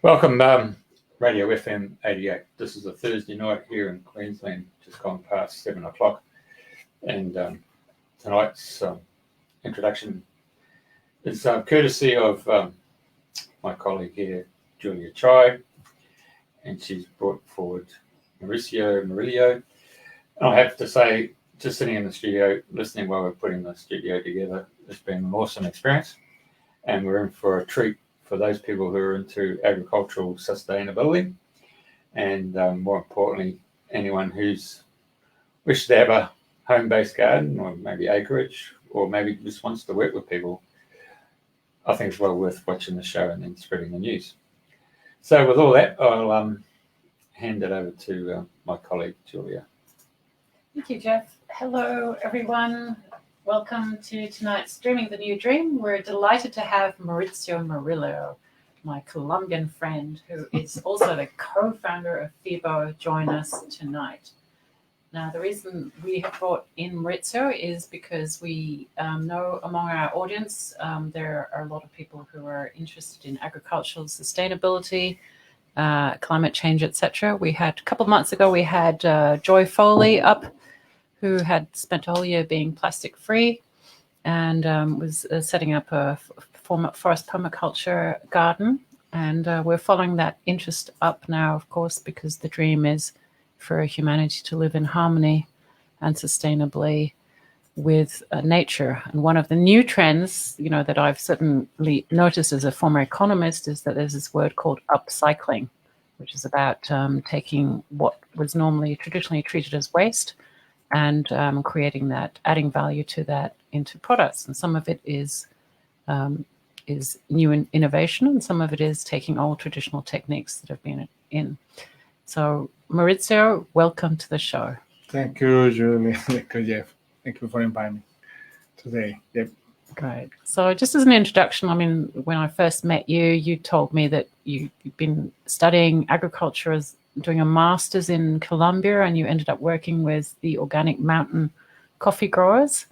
Welcome, Radio FM 88. This is a Thursday night here in Queensland, just gone past 7 o'clock. And tonight's introduction is courtesy of my colleague here, Julia Chai, and she's brought forward Mauricio Murillo. And I have to say, just sitting in the studio, listening while we're putting the studio together, it's been an awesome experience. And we're in for a treat for those people who are into agricultural sustainability, and more importantly, anyone who's wished to have a home-based garden or maybe acreage, or maybe just wants to work with people. I think it's well worth watching the show and then spreading the news. So with all that, I'll hand it over to my colleague, Julia. Thank you, Jeff. Hello, everyone. Welcome to tonight's Dreaming the New Dream. We're delighted to have Mauricio Murillo, my Colombian friend, who is also the co-founder of FIBO, join us tonight. Now, the reason we have brought in Mauricio is because we know among our audience there are a lot of people who are interested in agricultural sustainability, climate change, etc. We had, a couple of months ago, we had Joy Foley up, who had spent a whole year being plastic free and was setting up a forest permaculture garden. And we're following that interest up now, of course, because the dream is for humanity to live in harmony and sustainably with nature. And one of the new trends, that I've certainly noticed as a former economist is that there's this word called upcycling, which is about taking what was traditionally treated as waste and creating that, adding value to that into products. And some of it is new innovation, and some of it is taking old traditional techniques that have been in. So, Mauricio, welcome to the show. Thank you, Julie. Thank you, Jeff. Thank you for inviting me today. Yep. Great. So just as an introduction, when I first met you, you told me that you've been studying agriculture doing a master's in Colombia, and you ended up working with the organic mountain coffee growers,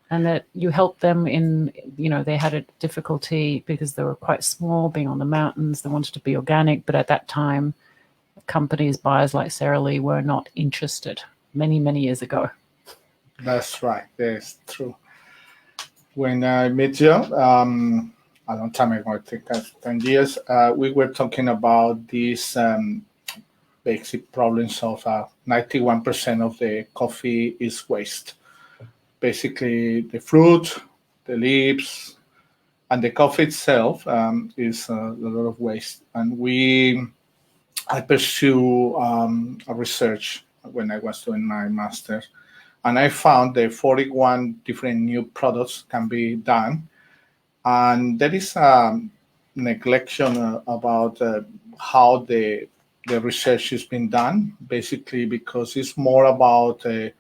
and that you helped them in, they had a difficulty because they were quite small, being on the mountains. They wanted to be organic, but at that time, companies, buyers like Sara Lee were not interested many, many years ago. That's right. That's true. When I met you, a long time ago, I think 10 years, we were talking about these basic problems of 91% of the coffee is waste. Basically, the fruit, the leaves, and the coffee itself is a lot of waste. And I pursue a research when I was doing my master's, and I found that 41 different new products can be done. And there is a neglection about how the research has been done, basically because it's more about the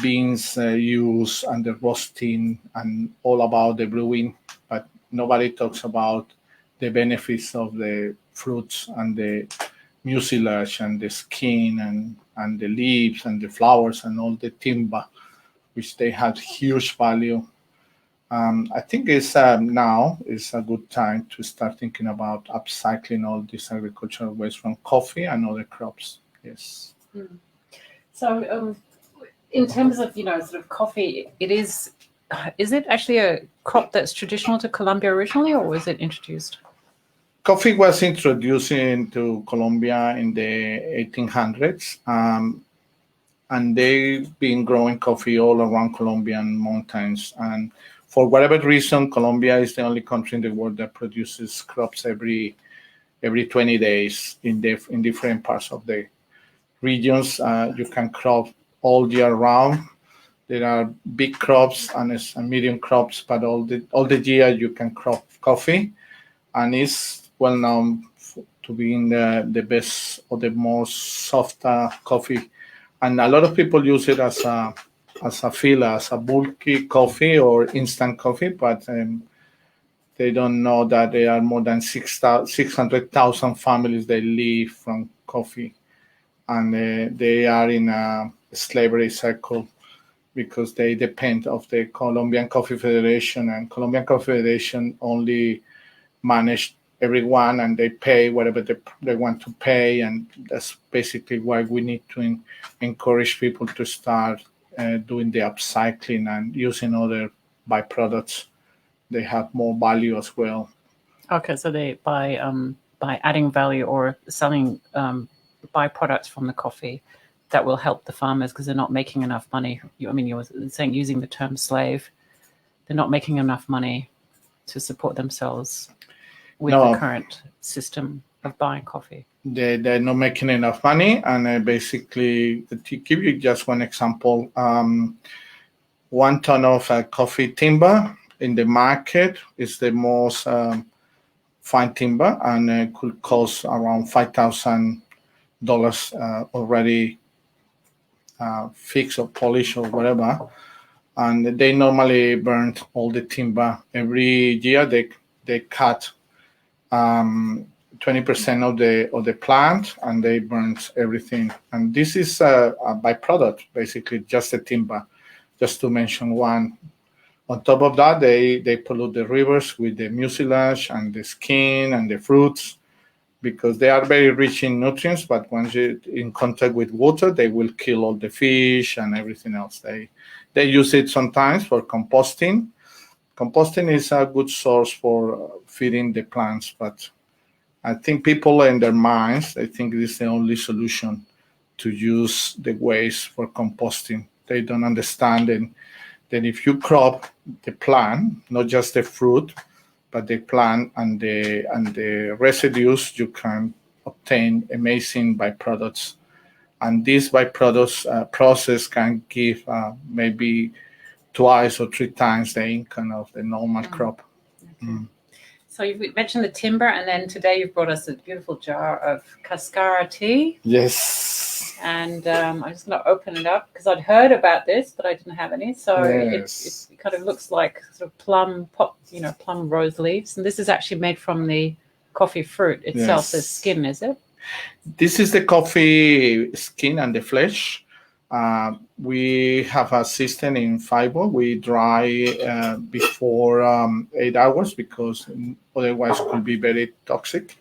beans use and the roasting and all about the brewing, but nobody talks about the benefits of the fruits and the mucilage and the skin and the leaves and the flowers and all the timber, which they have huge value. I think now is a good time to start thinking about upcycling all this agricultural waste from coffee and other crops. Yes. So, in terms of sort of coffee, is it actually a crop that's traditional to Colombia originally, or was it introduced? Coffee was introduced into Colombia in the 1800s, and they've been growing coffee all around Colombian mountains. And for whatever reason, Colombia is the only country in the world that produces crops every 20 days in different parts of the regions. You can crop all year round. There are big crops and medium crops, but all the year you can crop coffee, and it's well known to be in the best or the most soft coffee. And a lot of people use it as a filler, as a bulky coffee or instant coffee, but they don't know that there are more than 600,000 families that live from coffee, and they are in a slavery cycle because they depend of the Colombian Coffee Federation, and Colombian Coffee Federation only managed everyone, and they pay whatever they want to pay, and that's basically why we need to encourage people to start doing the upcycling and using other byproducts. They have more value as well. Okay, so they by adding value or selling byproducts from the coffee, that will help the farmers because they're not making enough money. I mean, you were saying using the term slave, they're not making enough money to support themselves with the current system of buying coffee. They're not making enough money, and basically, to give you just one example, 1 ton of coffee timber in the market is the most fine timber, and it could cost around $5,000 already fixed or polished or whatever. And they normally burn all the timber. Every year they cut 20% of the plant, and they burn everything. And this is a byproduct, basically just the timber, just to mention one. On top of that, they pollute the rivers with the mucilage and the skin and the fruits, because they are very rich in nutrients, but once you're in contact with water, they will kill all the fish and everything else. They use it sometimes for composting. Composting is a good source for feeding the plants, but I think people in their minds, they think this is the only solution to use the waste for composting. They don't understand that if you crop the plant, not just the fruit, but the plant and the residues, you can obtain amazing byproducts. And these byproducts process can give maybe twice or 3 times the income of the normal crop. Okay. So you mentioned the timber, and then today you've brought us a beautiful jar of cascara tea. Yes. And I'm just going to open it up because I'd heard about this, but I didn't have any. So yes. it kind of looks like sort of plum rose leaves. And this is actually made from the coffee fruit itself, Yes. the skin, is it? This is the coffee skin and the flesh. We have a system in fiber. We dry before 8 hours because otherwise it could be very toxic.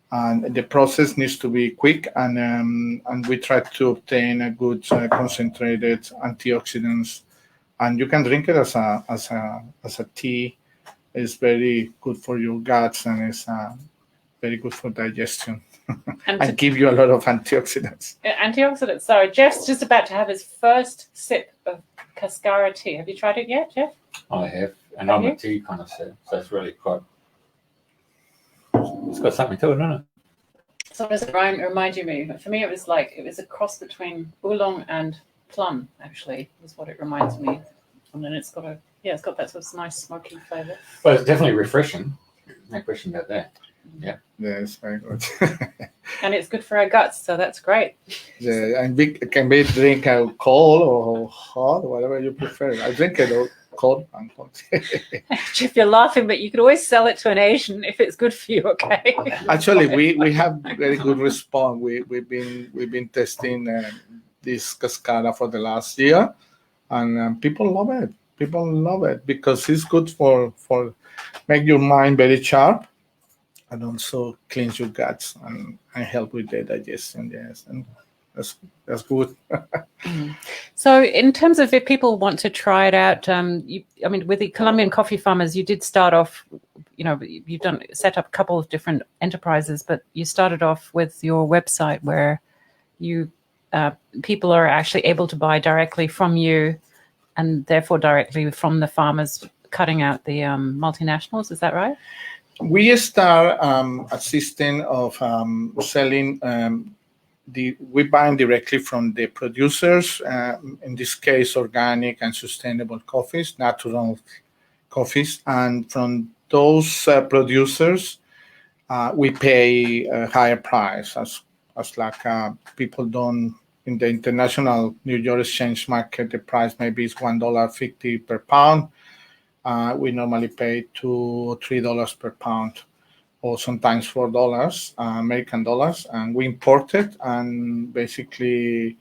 And the process needs to be quick, and we try to obtain a good concentrated antioxidants. And you can drink it as a tea. It's very good for your guts, and it's very good for digestion. And give you a lot of antioxidants. Antioxidants. So Jeff's just about to have his first sip of cascara tea. Have you tried it yet, Jeff? I have, and I'm a tea connoisseur, so it's really quite. It's got something to it, doesn't it? So does it remind you? For me, it was a cross between oolong and plum. Actually, is what it reminds me. And then it's got that sort of nice smoky flavor. Well, it's definitely refreshing. No question about that. Yeah. Yeah, it's very good. And it's good for our guts, so that's great. Yeah, and it can be drink cold or hot, whatever you prefer. I drink it cold and hot. Jeff, you're laughing, but you could always sell it to an Asian if it's good for you. Okay. Actually, we have very good response. We've been testing this cascara for the last year, and people love it. People love it because it's good for make your mind very sharp, and also cleanse your guts and help with the digestion. Yes, and that's good. So, in terms of if people want to try it out, with the Colombian coffee farmers, you did start off. You've set up a couple of different enterprises, but you started off with your website where you people are actually able to buy directly from you, and therefore directly from the farmers, cutting out the multinationals. Is that right? We start a system of selling. We're buying directly from the producers. In this case, organic and sustainable coffees, natural coffees, and from those producers, we pay a higher price, as like people don't. In the international New York exchange market, the price maybe is $1.50 per pound. We normally pay $2 or $3 per pound, or sometimes $4 American dollars, and we import it. And basically,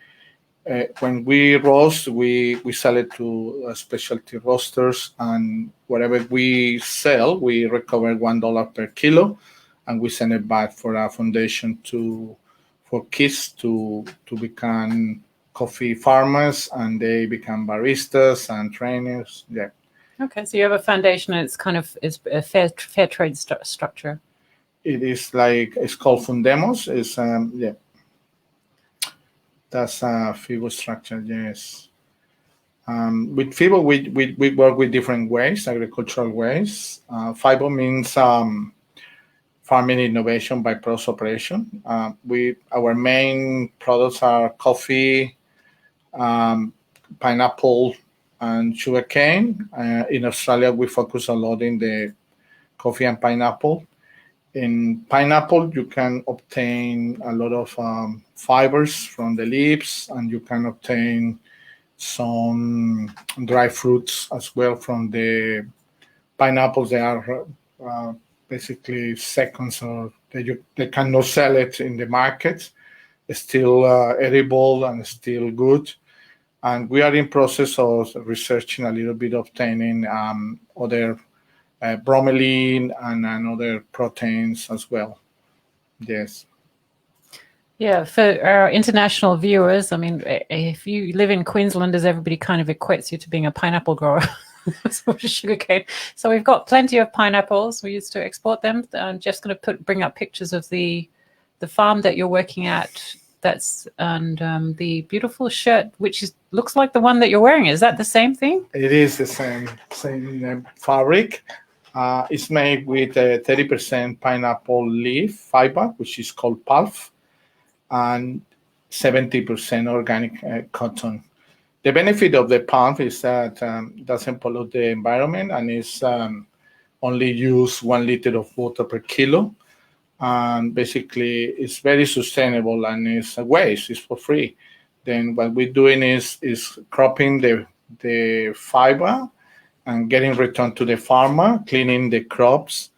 when we roast, we sell it to specialty roasters, and whatever we sell, we recover $1 per kilo. and we send it back for a foundation for kids to become coffee farmers, and they become baristas and trainers. Yeah. Okay, so you have a foundation, and it's a fair trade structure. It is like, it's called Fundemos. It's that's a FIBO structure. Yes. With FIBO, we work with different ways, agricultural ways. FIBO means farming innovation by process operation. Our main products are coffee, pineapple, and sugarcane. In Australia, we focus a lot in the coffee and pineapple. In pineapple, you can obtain a lot of fibers from the leaves, and you can obtain some dry fruits as well from the pineapples. They are basically seconds, or they cannot sell it in the market. It's still edible and still good. And we are in process of researching a little bit, obtaining other bromelain and other proteins as well. Yes. Yeah, for our international viewers, I mean, if you live in Queensland, as everybody kind of equates you to being a pineapple grower, sort of sugarcane. So we've got plenty of pineapples. We used to export them. Jeff's going to bring up pictures of the farm that you're working at. And the beautiful shirt, which looks like the one that you're wearing. Is that the same thing? It is the same fabric. It's made with 30% pineapple leaf fiber, which is called pulp, and 70% organic cotton. The benefit of the pulp is that it doesn't pollute the environment, and it's only use 1 liter of water per kilo. And basically, it's very sustainable, and it's a waste. It's for free. Then what we're doing is cropping the fiber and getting return to the farmer, cleaning the crops,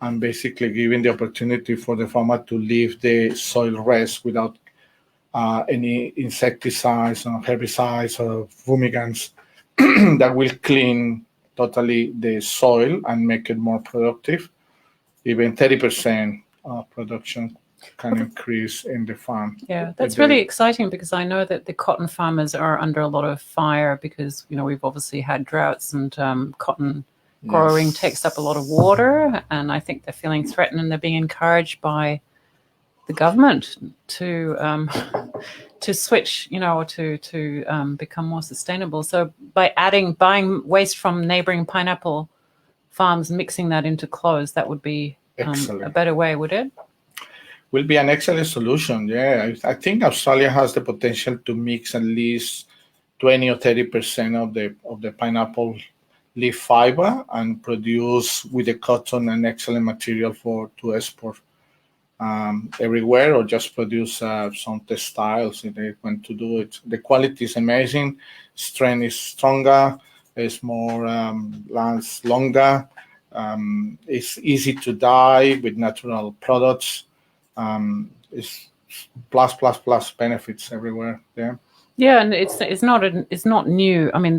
and basically giving the opportunity for the farmer to leave the soil rest without any insecticides or herbicides or fumigants that will clean totally the soil and make it more productive. Even 30% production can increase in the farm. Yeah, that's really exciting, because I know that the cotton farmers are under a lot of fire because, we've obviously had droughts, and cotton growing takes up a lot of water, and I think they're feeling threatened, and they're being encouraged by the government to switch, or to become more sustainable. So by buying waste from neighboring pineapple farms, mixing that into clothes, that would be a better way, would it? Will be an excellent solution. Yeah, I think Australia has the potential to mix at least 20 or 30% of the pineapple leaf fiber and produce with the cotton an excellent material to export everywhere, or just produce some textiles if they want to do it. The quality is amazing. Strength is stronger. It's more lasts longer. It's easy to dye with natural products. It's plus benefits everywhere. Yeah, and it's not new. I mean,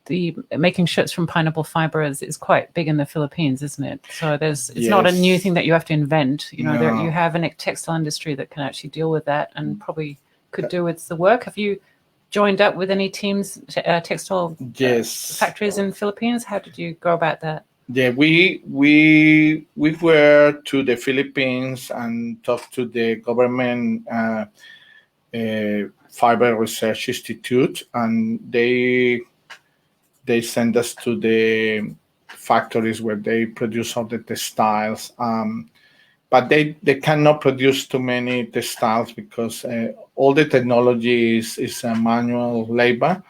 the making shirts from pineapple fiber is quite big in the Philippines, isn't it? So it's not a new thing that you have to invent. You have a textile industry that can actually deal with that, and probably could do with the work. Have you joined up with any teams, textile factories in Philippines? How did you go about that? Yeah, we were to the Philippines and talked to the government Fiber Research Institute, and they send us to the factories where they produce all the textiles. But they cannot produce too many textiles because all the technology is manual labor,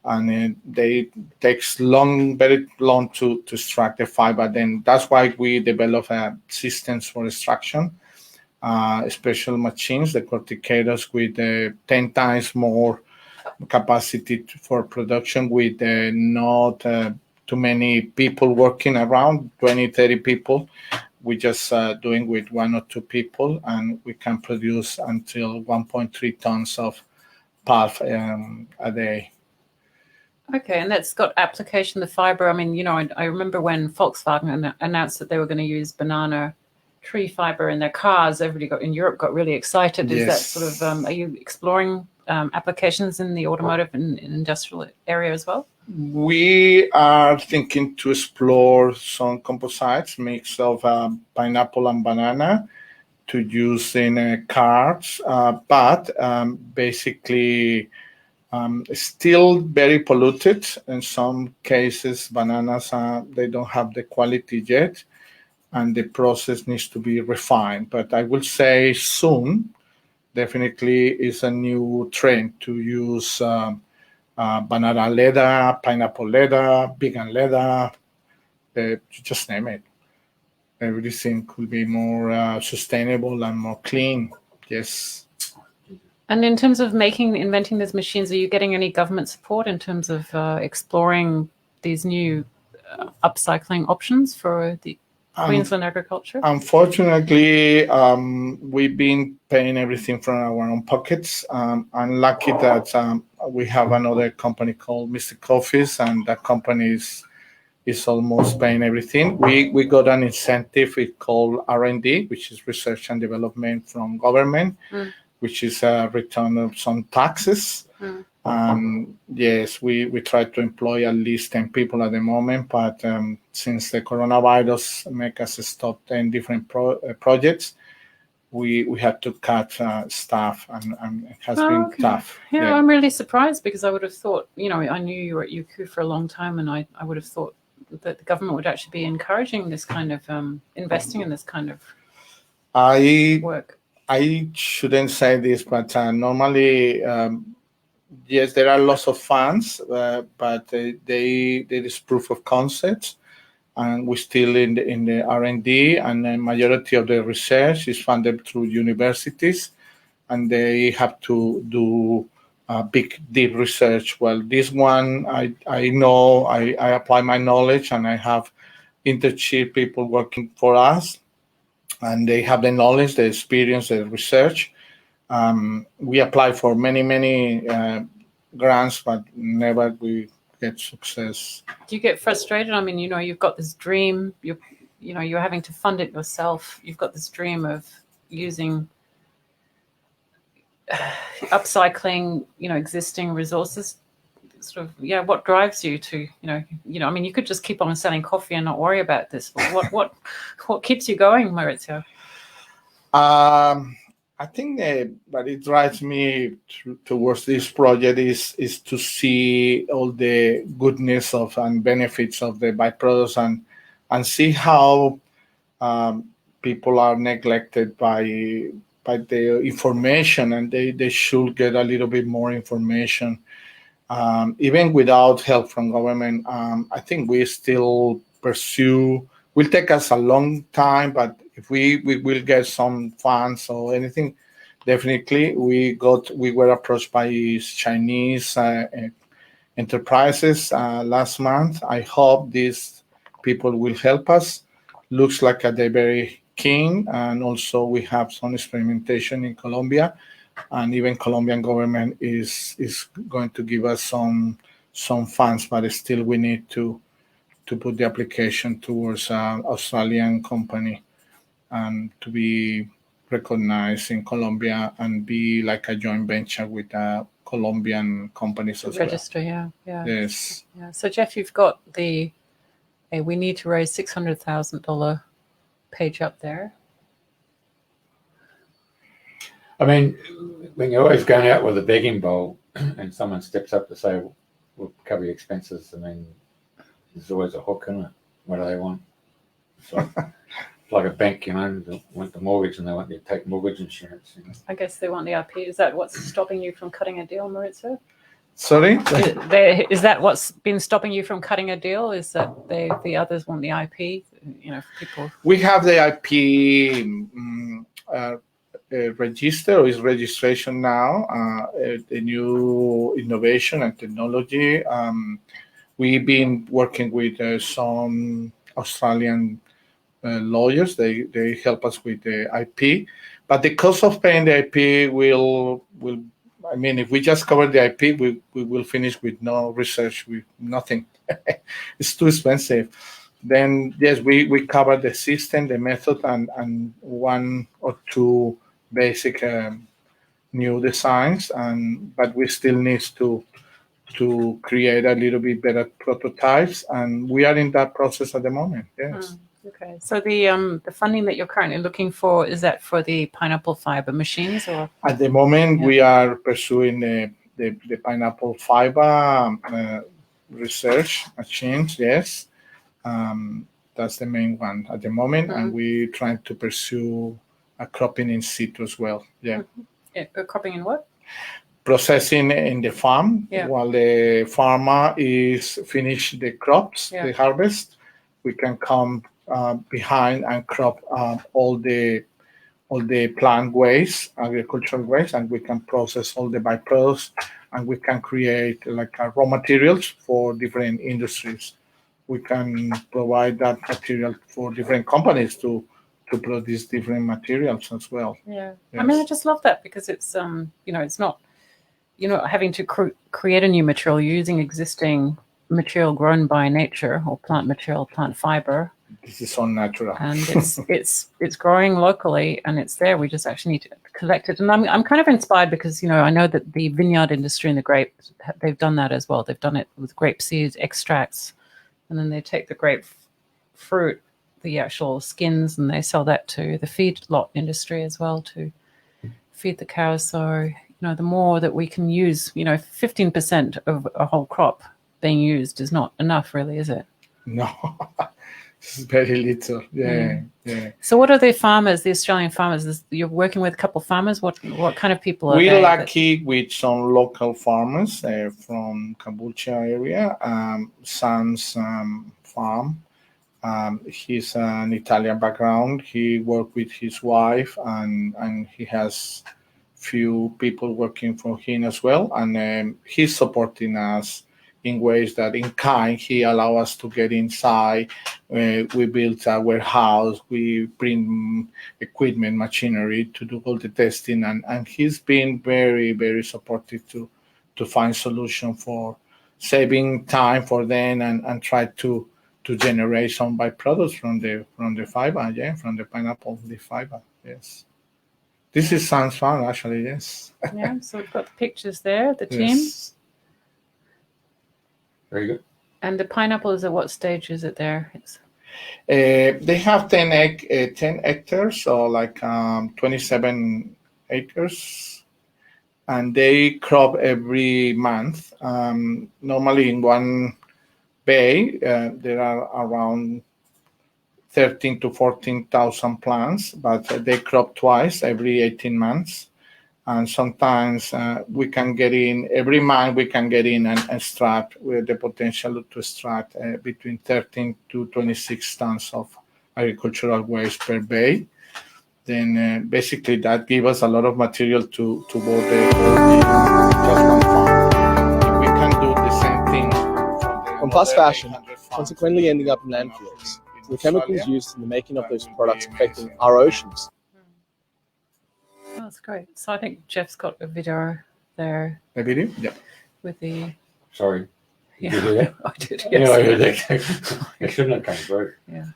and it takes very long to extract the fiber. Then that's why we develop systems for extraction. Special machines, the corticators, with 10 times more capacity for production, with not too many people working around, 20, 30 people. We just doing with 1 or 2 people, and we can produce until 1.3 tons of pulp a day. Okay, and that's got application, the fiber. I mean, I remember when Volkswagen announced that they were going to use banana tree fiber in their cars. Everybody in Europe got really excited. Is that sort of, are you exploring applications in the automotive and industrial area as well? We are thinking to explore some composites, mix of pineapple and banana, to use in cars, but basically still very polluted. In some cases, bananas, they don't have the quality yet, and the process needs to be refined. But I will say soon, definitely is a new trend to use banana leather, pineapple leather, vegan leather, just name it. Everything could be more sustainable and more clean. Yes. And in terms of inventing these machines, are you getting any government support in terms of exploring these new upcycling options for the Queensland agriculture? Unfortunately, we've been paying everything from our own pockets. I'm lucky that we have another company called Mr. Coffee's, and that company is almost paying everything. We got an incentive we call R&D, which is research and development from government, which is a return of some taxes. Yes, we try to employ at least 10 people at the moment, but since the coronavirus make us stop 10 different projects, we had to cut staff, and it has been tough. Yeah, I'm really surprised, because I would have thought, I knew you were at UQ for a long time, and I would have thought that the government would actually be encouraging this kind of investing in this kind of work. I shouldn't say this, but normally, yes, there are lots of funds, but there is proof of concept, and we're still in the R&D, and the majority of the research is funded through universities, and they have to do big, deep research. Well, this one, I know, I apply my knowledge, and I have internship people working for us, and they have the knowledge, the experience, the research. We apply for many grants, but never we get success. Do you get frustrated? I mean, you've got this dream. You're having to fund it yourself. You've got this dream of using upcycling, existing resources. Sort of, what drives you to, I mean, you could just keep on selling coffee and not worry about this. But what keeps you going, Mauricio? I think what it drives me towards this project is to see all the goodness of and benefits of the byproducts, and see how people are neglected by the information, and they should get a little bit more information. Even without help from government, I think we still pursue. Will take us a long time, but if we will get some funds or anything, definitely. We were approached by Chinese enterprises last month. I hope these people will help us. Looks like they're very keen, and also we have some experimentation in Colombia. And even Colombian government is going to give us some funds, but still we need to put the application towards an Australian company and to be recognized in Colombia and be like a joint venture with Colombian companies as Register, well. Yeah. Yes. Yeah. So Jeff, you've got we need to raise $600,000 page up there. I mean, when you're always going out with a begging bowl and someone steps up to say, we'll cover your expenses, I mean, there's always a hook, isn't it? What do they want? So, it's like a bank, they want the mortgage and they want you to take mortgage insurance. I guess they want the IP. Is that what's stopping you from cutting a deal, Mauricio? Sorry? Is that what's been stopping you from cutting a deal? Is that the others want the IP? People. We have the IP register, or is registration now, a new innovation and technology. We've been working with some Australian lawyers. They help us with the IP, but the cost of paying the IP will. I mean, if we just cover the IP, we will finish with no research, with nothing. It's too expensive. Then yes, we cover the system, the method, and one or two basic new designs, but we still need to create a little bit better prototypes, and we are in that process at the moment. Yes. Okay, so the funding that you're currently looking for, is that for the pineapple fiber machines, or? At the moment, Yeah. we are pursuing the pineapple fiber research machines. Yes, that's the main one at the moment, and we're trying to pursue a cropping in situ as well. Yeah. Cropping in what? Processing in the farm while the farmer is finish the crops, the harvest. We can come behind and crop all the plant waste, agricultural waste, and we can process all the byproducts, and we can create like raw materials for different industries. We can provide that material for different companies to produce different materials as well. Yeah, yes. I mean, I just love that because it's it's not having to create a new material. You're using existing material grown by nature or plant material, plant fiber. This is all natural, and it's growing locally, and it's there. We just actually need to collect it. And I'm kind of inspired because I know that the vineyard industry and the grapes, they've done that as well. They've done it with grape seeds, extracts, and then they take the grape fruit, the actual skins, and they sell that to the feedlot industry as well to feed the cows. So the more that we can use, 15% of a whole crop being used is not enough, really, is it? No. It's very little. Yeah. So what are the farmers, the Australian farmers? You're working with a couple of farmers. What kind of people are We're lucky with some local farmers from Kombucha area. Sam's farm. He's an Italian background. He worked with his wife, and he has few people working for him as well. And he's supporting us in ways that in kind he allow us to get inside. We built a warehouse, we bring equipment, machinery to do all the testing, and he's been very, very supportive to find solution for saving time for them and try to generate some byproducts from the fiber, from the pineapple leaf fiber. Yes. This is sounds fun actually, yes. Yeah, so we've got the pictures there, the team. Yes. Very good. And the pineapple is at what stage is it there? They have 10 hectares, so like 27 acres, and they crop every month. Normally in one bay, there are around 13 to 14,000 plants, but they crop twice every 18 months. And sometimes we can get in, every month we can get in and extract with the potential to extract between 13 to 26 tons of agricultural waste per bay. Then basically that gives us a lot of material to both the just one farm. If we can do the same thing on fast fashion, consequently ending up in landfills, the chemicals used in the making of those products affecting our oceans. Oh, that's great. So I think Jeff's got a video there. A video? Yeah. With the... Sorry. Yeah. Did you hear that? I did, yes. Yeah, I heard that. It shouldn't have come through. Yeah.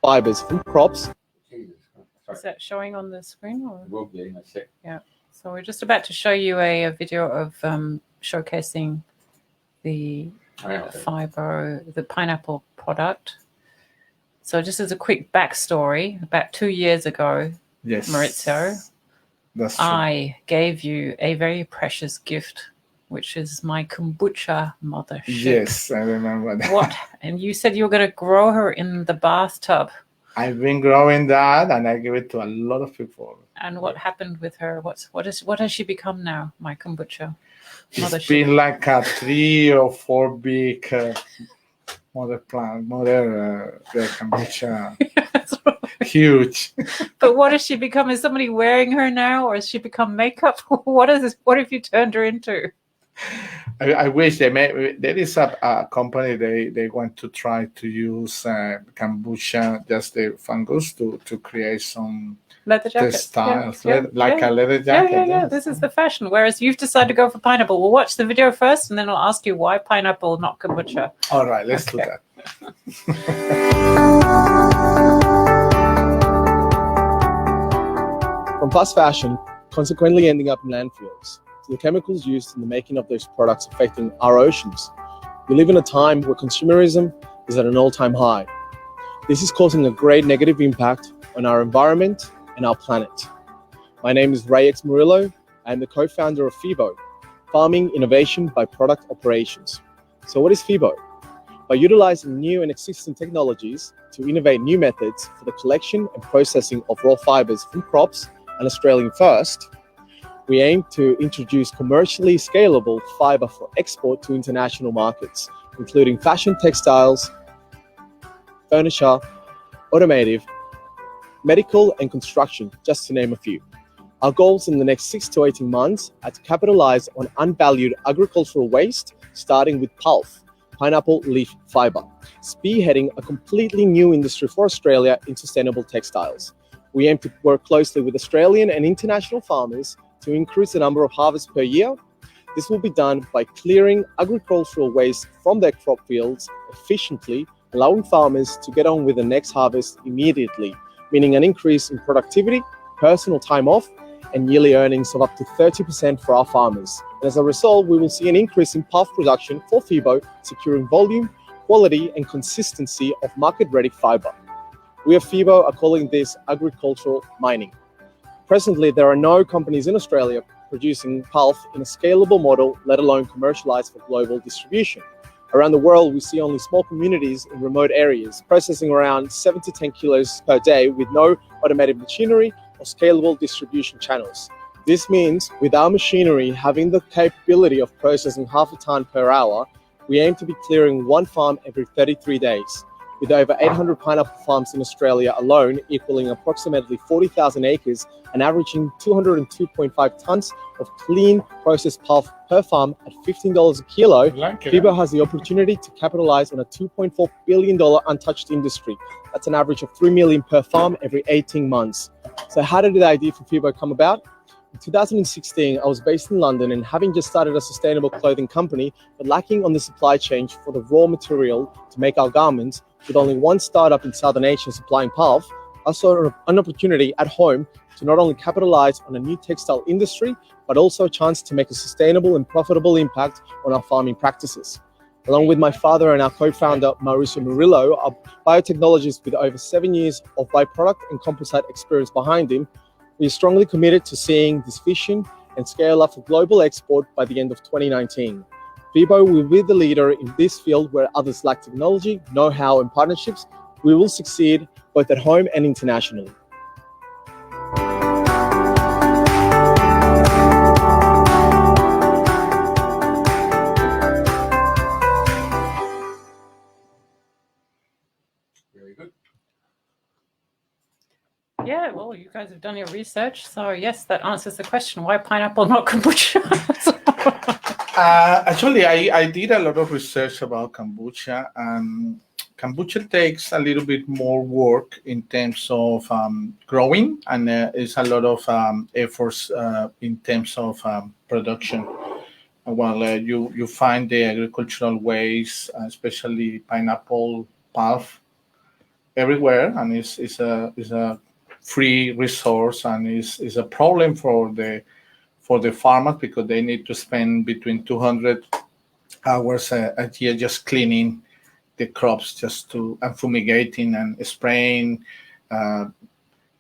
Fibers from crops. Jesus. Is that showing on the screen? Or? It will be in a sec. Yeah. So we're just about to show you a video of showcasing the fiber, the pineapple product. So just as a quick backstory, about 2 years ago, yes, Mauricio, that's true. I gave you a very precious gift, which is my kombucha mothership. Yes, I remember that. What? And you said you were going to grow her in the bathtub. I've been growing that, and I give it to a lot of people. And what happened with her? What has she become now, my kombucha mothership? It's been like a 3 or 4 big mother kombucha. Huge. But what has she become? Is somebody wearing her now, or has she become makeup? What is this? What have you turned her into? I wish they may. There is a company they want to try to use kombucha, just the fungus, to create some Leather jackets. textiles, Yeah, like yeah. a leather jacket. Yeah. This is the fashion. Whereas you've decided to go for pineapple. We'll watch the video first, and then I'll ask you why pineapple, not kombucha. All right, let's do Okay. that. From fast fashion, consequently ending up in landfills, to the chemicals used in the making of those products affecting our oceans, we live in a time where consumerism is at an all-time high. This is causing a great negative impact on our environment and our planet. My name is Mauricio Murillo. I am the co-founder of FIBO, Farming Innovation by Product Operations. So what is FIBO? By utilizing new and existing technologies to innovate new methods for the collection and processing of raw fibers from crops, and Australian first, we aim to introduce commercially scalable fiber for export to international markets, including fashion, textiles, furniture, automotive, medical, and construction, just to name a few. Our goals in the next 6 to 18 months are to capitalize on unvalued agricultural waste, starting with pulp, pineapple leaf fiber, spearheading a completely new industry for Australia in sustainable textiles. We aim to work closely with Australian and international farmers to increase the number of harvests per year. This will be done by clearing agricultural waste from their crop fields efficiently, allowing farmers to get on with the next harvest immediately, meaning an increase in productivity, personal time off, and yearly earnings of up to 30% for our farmers. And as a result, we will see an increase in pulp production for FIBO, securing volume, quality, and consistency of market-ready fiber. We at FIBO are calling this agricultural mining. Presently, there are no companies in Australia producing pulp in a scalable model, let alone commercialized for global distribution. Around the world, we see only small communities in remote areas processing around 7 to 10 kilos per day with no automated machinery or scalable distribution channels. This means with our machinery having the capability of processing half a ton per hour, we aim to be clearing one farm every 33 days. With over 800 pineapple farms in Australia alone, equaling approximately 40,000 acres and averaging 202.5 tons of clean processed pulp per farm at $15 a kilo, FIBO has the opportunity to capitalize on a $2.4 billion untouched industry. That's an average of $3 million per farm every 18 months. So how did the idea for FIBO come about? In 2016, I was based in London and having just started a sustainable clothing company, but lacking on the supply chain for the raw material to make our garments, with only one startup in Southern Asia supplying pulp, I saw an opportunity at home to not only capitalize on a new textile industry, but also a chance to make a sustainable and profitable impact on our farming practices. Along with my father and our co-founder, Mauricio Murillo, a biotechnologist with over 7 years of byproduct and composite experience behind him, we are strongly committed to seeing this vision and scale up for global export by the end of 2019. FIBO will be the leader in this field where others lack technology, know-how, and partnerships. We will succeed both at home and internationally. Very good. Yeah, well, you guys have done your research. So, yes, that answers the question. Why pineapple, not kombucha? Actually, I did a lot of research about kombucha, and kombucha takes a little bit more work in terms of growing, and it's a lot of efforts in terms of production. Well, you find the agricultural waste, especially pineapple pulp, everywhere, and it's a free resource, and is a problem for the farmers because they need to spend between 200 hours a year just cleaning the crops, just and fumigating and spraying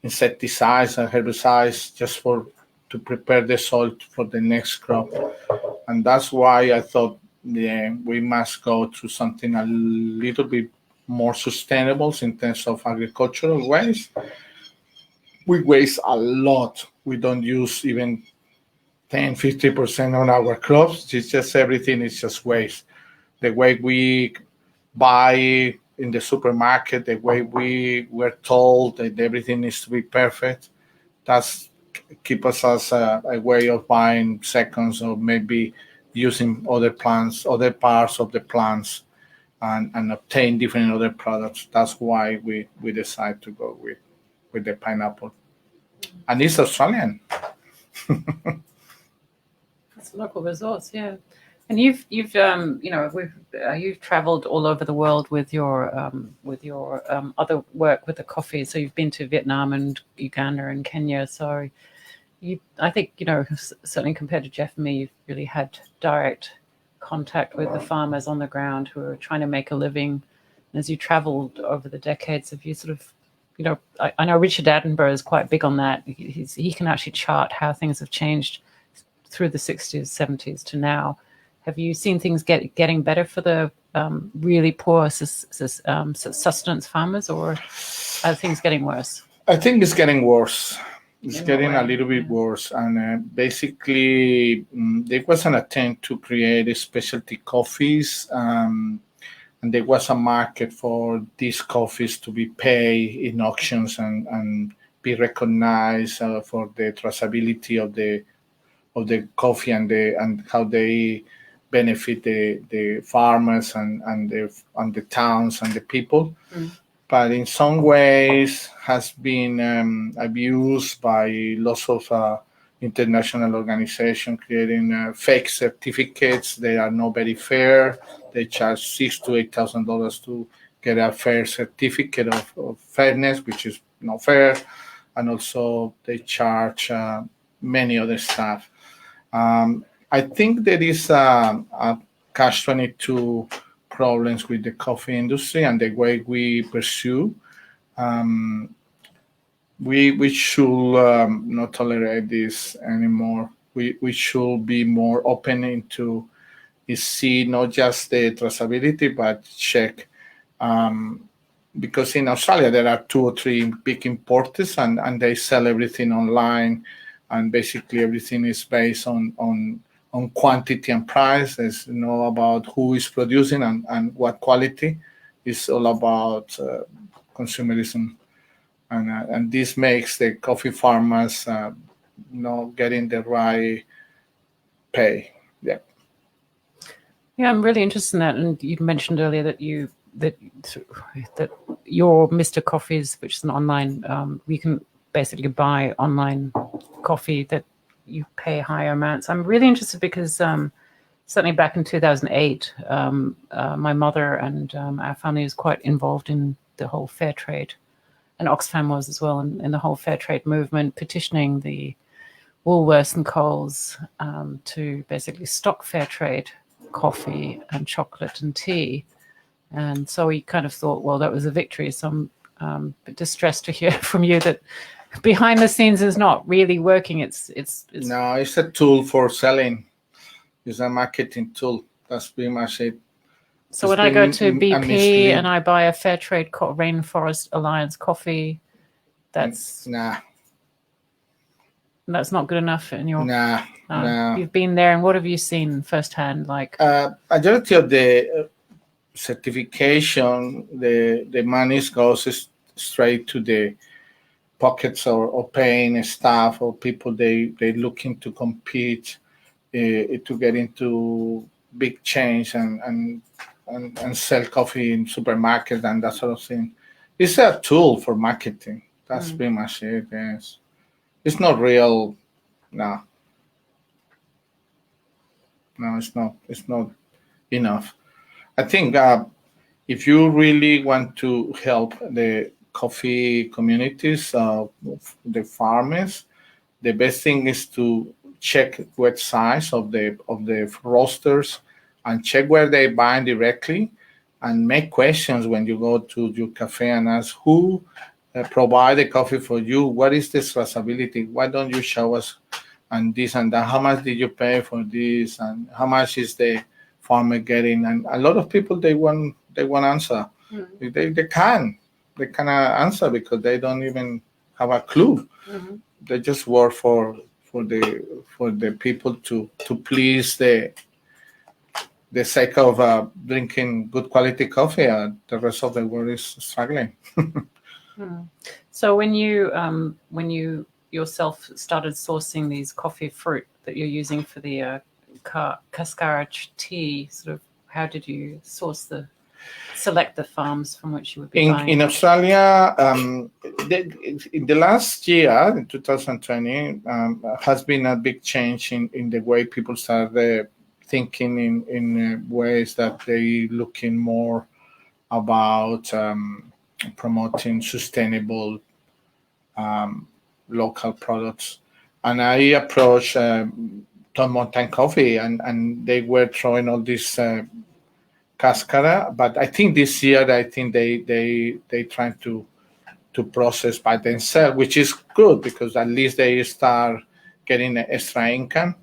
insecticides and herbicides just to prepare the soil for the next crop. And that's why I thought we must go through something a little bit more sustainable in terms of agricultural waste. We waste a lot. We don't use even 10-50% on our crops. It's just everything is just waste. The way we buy in the supermarket, the way we were told that everything needs to be perfect, that's keep us as a way of buying seconds or maybe using other plants, other parts of the plants, and obtain different other products. That's why we decide to go with the pineapple, and it's Australian. It's a local resource, yeah. And you've you know you've traveled all over the world with your other work with the coffee. So you've been to Vietnam and Uganda and Kenya. So I think certainly compared to Jeff and me, you've really had direct contact with the farmers on the ground who are trying to make a living. And as you traveled over the decades, have you sort of I know Richard Attenborough is quite big on that. He can actually chart how things have changed through the 60s, 70s to now. Have you seen things getting better for the really poor sustenance farmers, or are things getting worse? I think it's getting worse. It's getting a little bit worse. And basically, there was an attempt to create specialty coffees. And there was a market for these coffees to be paid in auctions and be recognized for the traceability of the coffee and how they benefit the farmers and the towns and the people. But in some ways has been abused by lots of international organizations creating fake certificates. They are not very fair. They charge $6,000 to $8,000 to get a fair certificate of fairness, which is not fair. And also they charge many other stuff. I think there is a catch-22 problems with the coffee industry and the way we pursue. We should not tolerate this anymore. We should be more open into see not just the traceability, but check. Because in Australia, there are 2 or 3 big importers and they sell everything online. And basically everything is based on quantity and price. It's not about who is producing and what quality. It's all about consumerism. And this makes the coffee farmers not getting the right pay. Yeah. Yeah, I'm really interested in that. And you mentioned earlier that your Mr. Coffees, which is an online, you can basically buy online coffee that you pay higher amounts. I'm really interested because certainly back in 2008, my mother and our family was quite involved in the whole fair trade, and Oxfam was as well, in the whole fair trade movement, petitioning the Woolworths and Coles to basically stock fair trade coffee and chocolate and tea. And so we kind of thought, well, that was a victory. So I'm a bit distressed to hear from you that behind the scenes is not really working. It's No, it's a tool for selling. It's a marketing tool. That's pretty much it. So when I go to BP and I buy a fair trade Rainforest Alliance coffee, that's not good enough in your. No. You've been there, and what have you seen firsthand? Like majority of the certification, the money goes straight to the pockets or paying staff or people they looking to compete to get into big chains and sell coffee in supermarkets and that sort of thing. It's a tool for marketing. That's pretty much it. Yes. It's not real. No, it's not. It's not enough. I think if you really want to help the coffee communities, the farmers, the best thing is to check websites of the roasters and check where they buy directly, and make questions when you go to your cafe and ask who provide the coffee for you. What is the traceability? Why don't you show us? And this and that. How much did you pay for this? And how much is the farmer getting? And a lot of people they want answer. They cannot answer because they don't even have a clue. They just work for the people to please the sake of drinking good quality coffee. The rest of the world is struggling. So when you yourself started sourcing these coffee fruit that you're using for the cascara tea, sort of how did you select the farms from which you would be buying? In Australia, in the last year, in 2020, has been a big change in the way people started thinking in ways that they looking more about promoting sustainable local products. And I approached Tom Mountain Coffee, and they were throwing all this cascara. But I think this year, they trying to process by themselves, which is good because at least they start getting an extra income.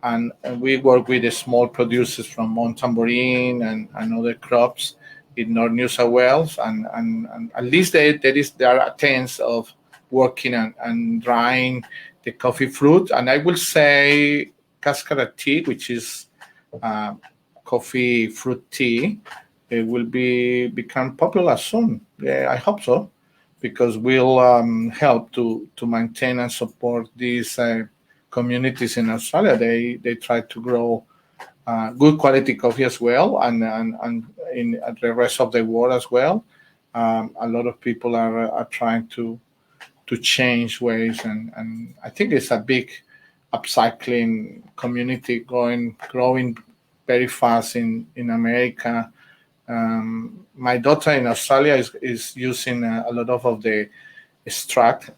And we work with the small producers from Mount Tambourine and other crops in North New South Wales, and at least there are attempts of working and drying the coffee fruit. And I will say cascara tea, which is coffee fruit tea, it will become popular soon. Yeah, I hope so, because we'll help to maintain and support these communities in Australia. They try to grow good quality coffee as well, and in the rest of the world as well. A lot of people are trying to change ways, and I think it's a big upcycling community growing very fast in America. My daughter in Australia is using a lot of the extract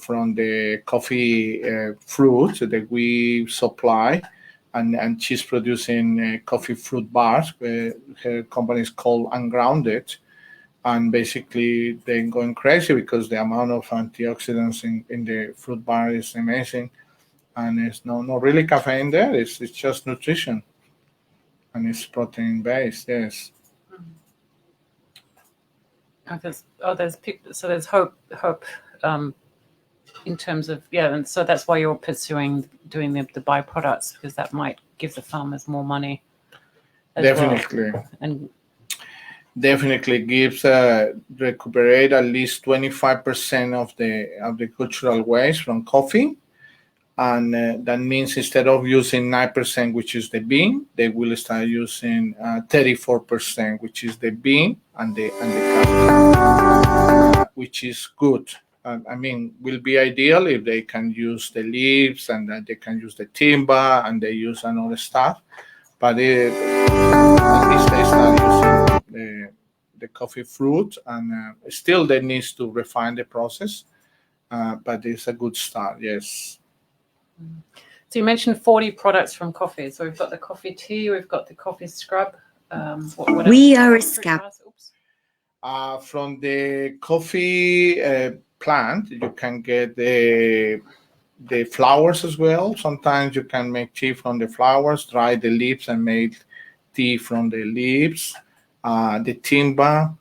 from the coffee fruit that we supply, and she's producing coffee fruit bars. Her company is called Ungrounded, and basically they're going crazy because the amount of antioxidants in the fruit bar is amazing, and there's no really caffeine there. It's just nutrition, and it's protein based. Yes. There's people. So there's hope. In terms of and so that's why you're pursuing doing the byproducts, because that might give the farmers more money. Definitely, well. And definitely gives recuperate at least 25% of the agricultural waste from coffee, and that means instead of using 9%, which is the bean, they will start using 34%, which is the bean and the cascara, which is good. I mean, will be ideal if they can use the leaves and that they can use the timber and they use another stuff. But at least they start using the coffee fruit, and still they need to refine the process. But it's a good start, yes. So you mentioned 40 products from coffee. So we've got the coffee tea, we've got the coffee scrub. What We are a scab. From the coffee plant, you can get the flowers as well. Sometimes you can make tea from the flowers, dry the leaves and make tea from the leaves. The timber,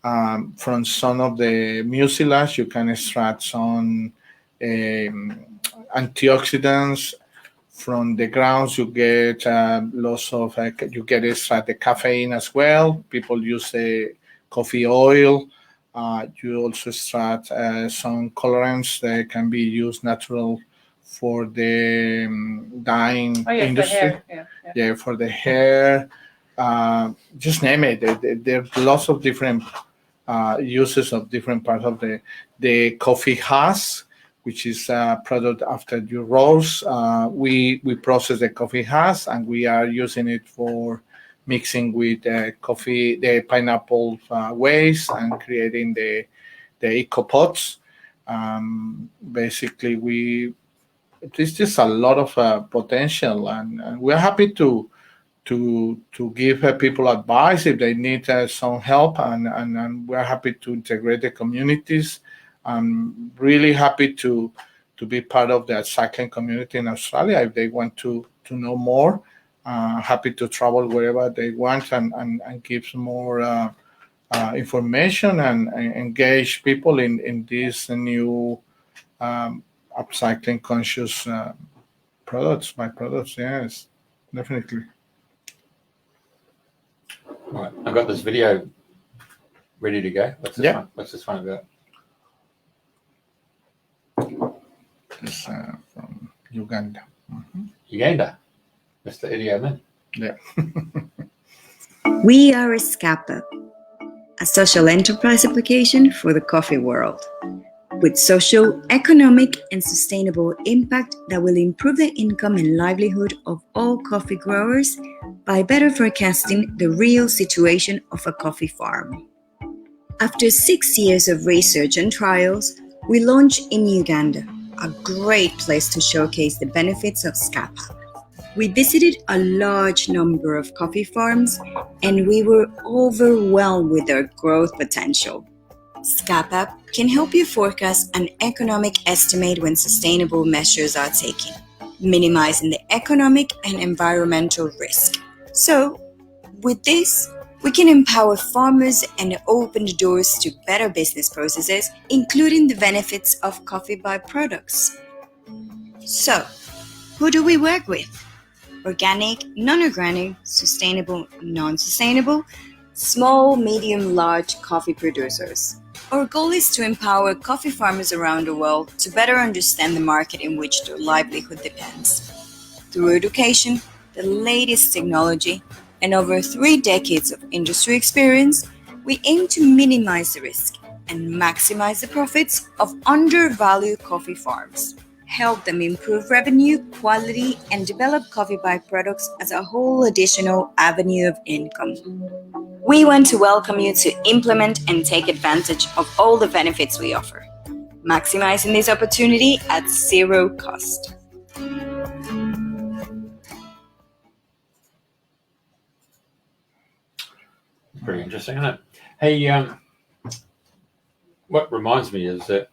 from some of the mucilage, you can extract some antioxidants. From the grounds, you get lots of you get extract the caffeine as well. People use the coffee oil. You also extract some colorants that can be used natural for the dyeing industry. For the hair. Just name it. There's lots of different uses of different parts of the coffee husk, which is a product after you roast. We process the coffee husk, and we are using it for mixing with the pineapple waste and creating the eco pots. Basically, there's just a lot of potential, and we're happy to give people advice if they need some help, and we're happy to integrate the communities. I'm really happy to be part of the cycling community in Australia. If they want to know more, happy to travel wherever they want and give some more information and engage people in these new upcycling conscious byproducts. Yes, definitely. Right, I've got this video ready to go. What's this one about? It's from Uganda. Mm-hmm. Uganda. Mr. Idiot, man. Yeah. We are Escapa, a social enterprise application for the coffee world, with social, economic, and sustainable impact that will improve the income and livelihood of all coffee growers by better forecasting the real situation of a coffee farm. After 6 years of research and trials, we launched in Uganda, a great place to showcase the benefits of Scapa. We visited a large number of coffee farms and we were overwhelmed with their growth potential. Scapa can help you forecast an economic estimate when sustainable measures are taken, minimizing the economic and environmental risk. So, with this, we can empower farmers and open the doors to better business processes, including the benefits of coffee byproducts. So, who do we work with? Organic, non-organic, sustainable, non-sustainable, small, medium, large coffee producers. Our goal is to empower coffee farmers around the world to better understand the market in which their livelihood depends. Through education, the latest technology, and over 3 decades of industry experience, we aim to minimize the risk and maximize the profits of undervalued coffee farms, help them improve revenue, quality, and develop coffee byproducts as a whole additional avenue of income. We want to welcome you to implement and take advantage of all the benefits we offer, maximizing this opportunity at zero cost. Pretty interesting, isn't it? Hey, what reminds me is that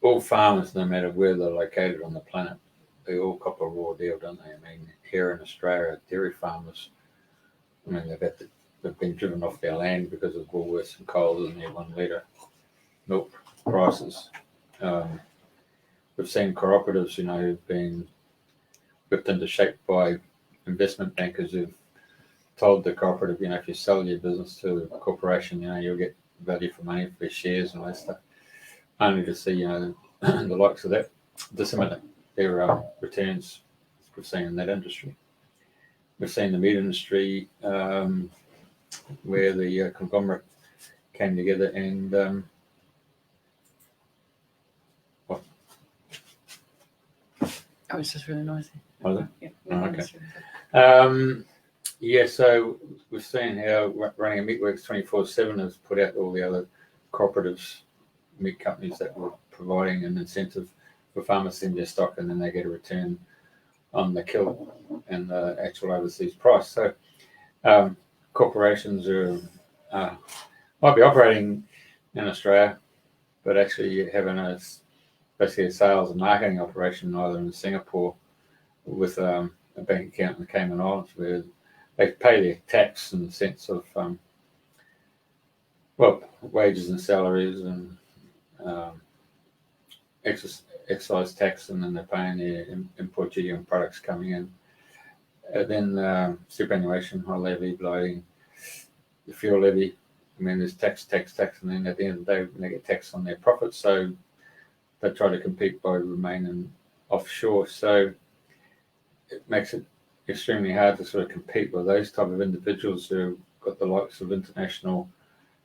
all farmers, no matter where they're located on the planet, they all cop a raw deal, don't they? I mean, here in Australia, dairy farmers, I mean, they've been driven off their land because of Woolworths and Coles and their 1 litre milk prices. We've seen cooperatives, who've been whipped into shape by investment bankers who've told the cooperative, if you sell your business to a corporation, you'll get value for money for shares and all that stuff. Only to see, the likes of that disseminate their returns we've seen in that industry. We've seen the meat industry where the conglomerate came together and what? Oh, it's just really noisy. Was it? Yeah. Oh, okay. It's really good. Yeah, so we've seen how running a Meatworks 24/7 has put out all the other cooperatives, meat companies that were providing an incentive for farmers to send their stock and then they get a return on the kill and the actual overseas price. So corporations might be operating in Australia, but actually having basically a sales and marketing operation either in Singapore with a bank account in the Cayman Islands where they pay their tax in the sense of wages and salaries and excise tax, and then they're paying their import duty on products coming in. Then superannuation, high levy, bloating, the fuel levy. I mean, there's tax, and then at the end of the day, they get taxed on their profits. So they try to compete by remaining offshore. So it makes it extremely hard to sort of compete with those type of individuals who've got the likes of international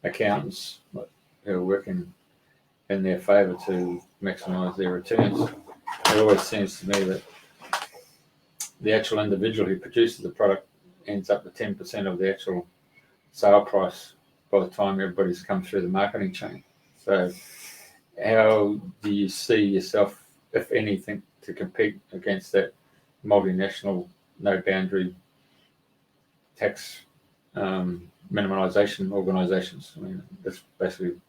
accountants who are working in their favour to maximise their returns. It always seems to me that the actual individual who produces the product ends up with 10% of the actual sale price by the time everybody's come through the marketing chain. So how do you see yourself, if anything, to compete against that multinational, no boundary tax minimalisation organisations? I mean, that's basically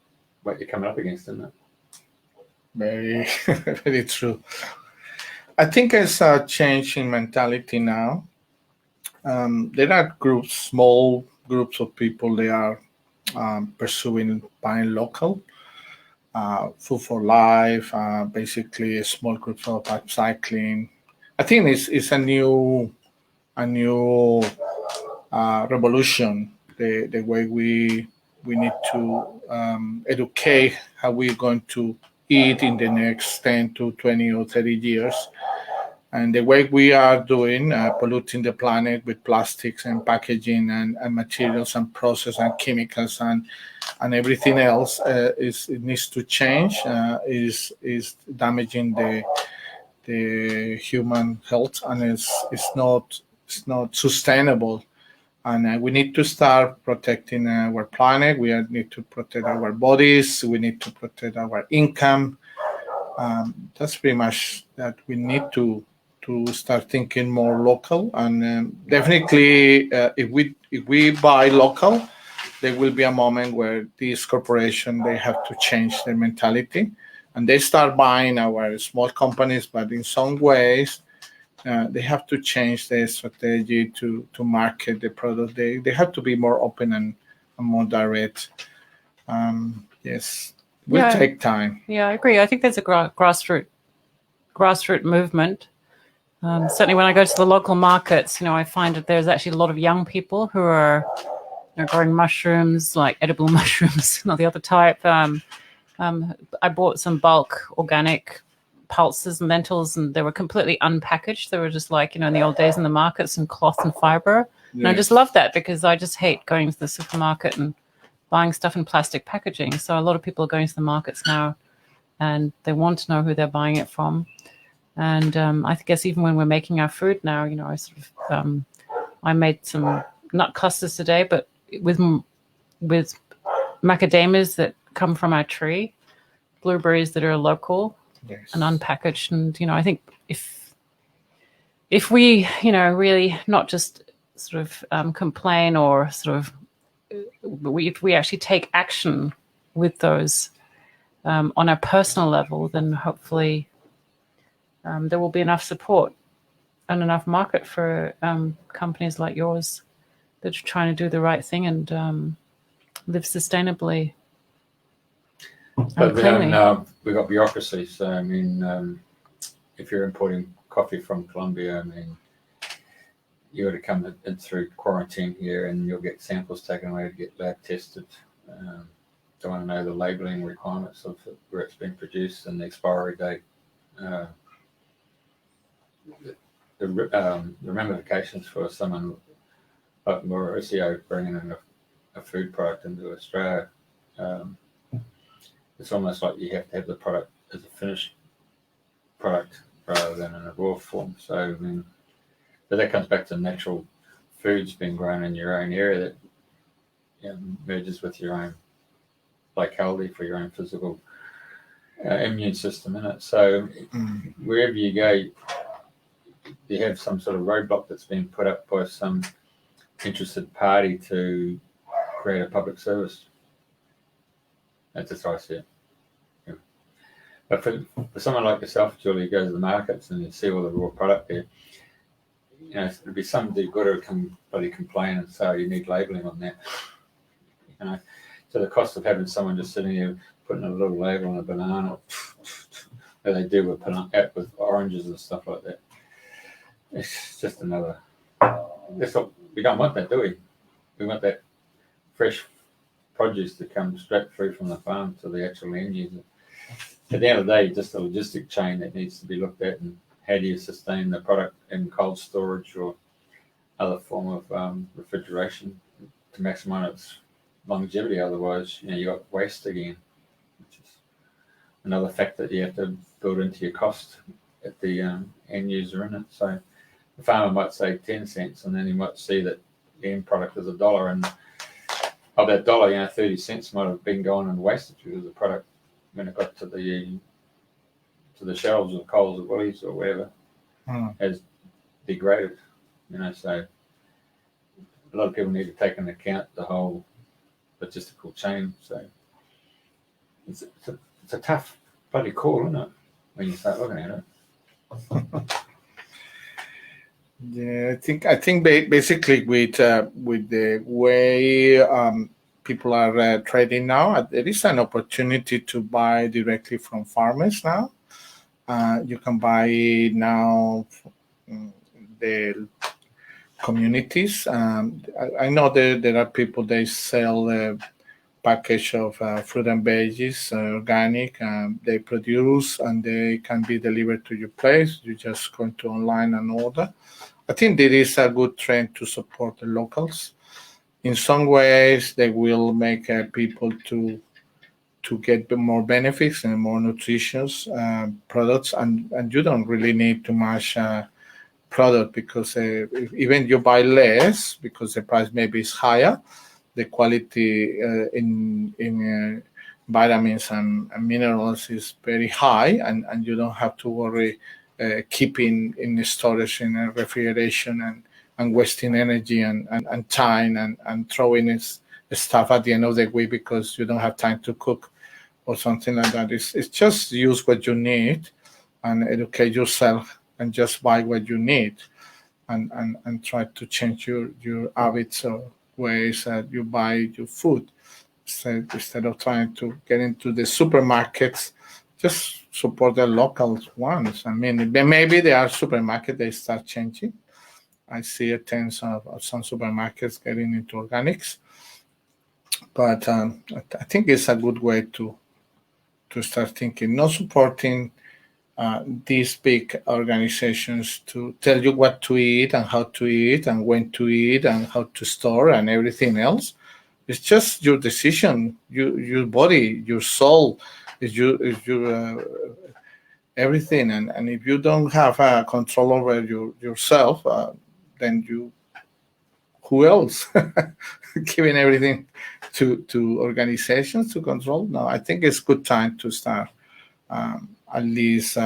what you're coming up against, isn't it? Very, very true. I think it's a change in mentality now. There are small groups of people, they are pursuing buying local, food for life, basically a small group of upcycling. I think it's a new revolution, the way we need to educate how we're going to eat in the next 10 to 20 or 30 years. And the way we are doing, polluting the planet with plastics and packaging and materials and process and chemicals and everything else, it needs to change. Is damaging the human health, and it's not sustainable. And we need to start protecting our planet. We need to protect our bodies. We need to protect our income. That's pretty much that. We need to start thinking more local, and definitely if we buy local, there will be a moment where these corporations, they have to change their mentality, and they start buying our small companies. But in some ways, they have to change their strategy to market the product. They have to be more open and more direct. Yes, it will take time. Yeah, I agree. I think there's a grassroots movement. Certainly when I go to the local markets, I find that there's actually a lot of young people who are growing mushrooms, like edible mushrooms, not the other type. I bought some bulk organic pulses and lentils, and they were completely unpackaged. They were just like, in the old days in the markets, and cloth and fiber. Yes. And I just love that, because I just hate going to the supermarket and buying stuff in plastic packaging. So a lot of people are going to the markets now, and they want to know who they're buying it from. And I guess even when we're making our food now, I made some nut clusters today, but with macadamias that come from our tree, blueberries that are local. Yes. And unpackaged. And I think if we really not just sort of complain, or sort of if we actually take action with those on a personal level, then hopefully there will be enough support and enough market for companies like yours that are trying to do the right thing and live sustainably. But we've got bureaucracy. So, I mean, if you're importing coffee from Colombia, I mean, you got to come in through quarantine here, and you'll get samples taken away to get lab tested. They want to know the labeling requirements of where it's been produced and the expiry date. The ramifications for someone like Mauricio bringing in a food product into Australia. It's almost like you have to have the product as a finished product rather than in a raw form. So, I mean, but that comes back to natural foods being grown in your own area that merges with your own locality for your own physical immune system in it. So wherever you go, you have some sort of roadblock that's been put up by some interested party to create a public service. That's just how I see it. Yeah. But for someone like yourself, Julie, who goes to the markets and you see all the raw product there, there'd be some do-gooder who come bloody complain and say, you need labelling on that. So the cost of having someone just sitting here putting a little label on a banana, that they do with oranges and stuff like that. It's just another. We don't want that, do we? We want that fresh produce to come straight through from the farm to the actual end user. At the end of the day, just a logistic chain that needs to be looked at, and how do you sustain the product in cold storage or other form of refrigeration to maximize its longevity. Otherwise, you got waste again, which is another factor that you have to build into your cost at the end user in it. So the farmer might save 10 cents, and then he might see that the end product is $1, and of that dollar, 30 cents might have been gone and wasted because the product, when it got to the shelves of Coles or Woolies or whatever, has degraded. So a lot of people need to take into account the whole logistical chain. So it's a tough bloody call, isn't it, when you start looking at it? Yeah, I think basically with the way people are trading now, there is an opportunity to buy directly from farmers now. You can buy now the communities. I know there are people, they sell package of fruit and veggies, organic. They produce and they can be delivered to your place. You just go to online and order. I think there is a good trend to support the locals. In some ways, they will make people to get more benefits and more nutritious products, and you don't really need too much product, because even you buy less because the price maybe is higher, the quality in vitamins and minerals is very high, and you don't have to worry keeping in storage in refrigeration and wasting energy and time and throwing stuff at the end of the week because you don't have time to cook or something like that. It's just use what you need and educate yourself and just buy what you need, and try to change your habits or ways that you buy your food. Instead of trying to get into the supermarkets, just support the local ones. I mean, maybe there are supermarkets, they start changing. I see a tens of some supermarkets getting into organics, but I think it's a good way to start thinking, not supporting these big organizations to tell you what to eat and how to eat and when to eat and how to store and everything else. It's just your decision, your body, your soul, is your everything. And if you don't have control over yourself, then who else giving everything to organizations to control? No, I think it's good time to start at least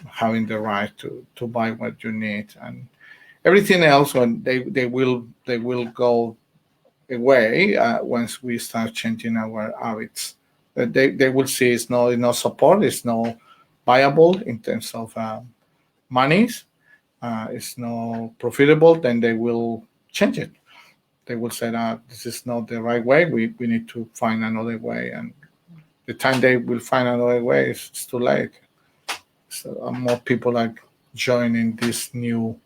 having the right to buy what you need, and everything else when they will go away once we start changing our habits. They will see it's no support, it's no viable in terms of monies, it's no profitable, then they will change it. They will say that this is not the right way, we need to find another way, and the time they will find another way, it's too late. So more people are joining this new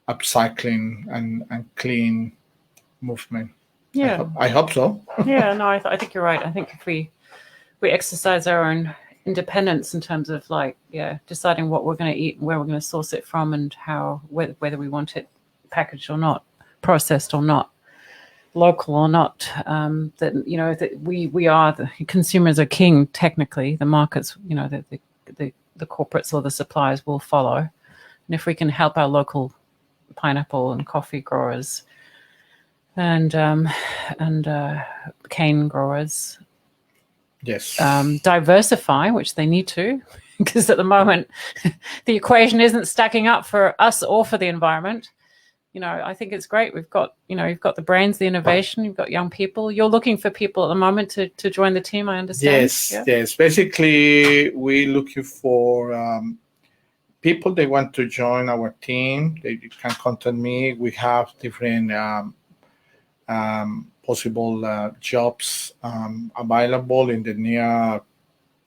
upcycling and clean movement. Yeah. I hope so. Yeah, no, I think you're right. I think if we exercise our own independence in terms of deciding what we're going to eat and where we're going to source it from, and how whether we want it packaged or not, processed or not, local or not, that we are the consumers are king. Technically, the markets, the corporates or the suppliers will follow, and if we can help our local pineapple and coffee growers and cane growers, Yes, diversify, which they need to, because at the moment the equation isn't stacking up for us or for the environment. I think it's great. You've got the brains, the innovation. You've got young people. You're looking for people at the moment to join the team, I understand. Yes. Basically, we're looking for people. They want to join our team. They can contact me. We have different possible jobs available in the near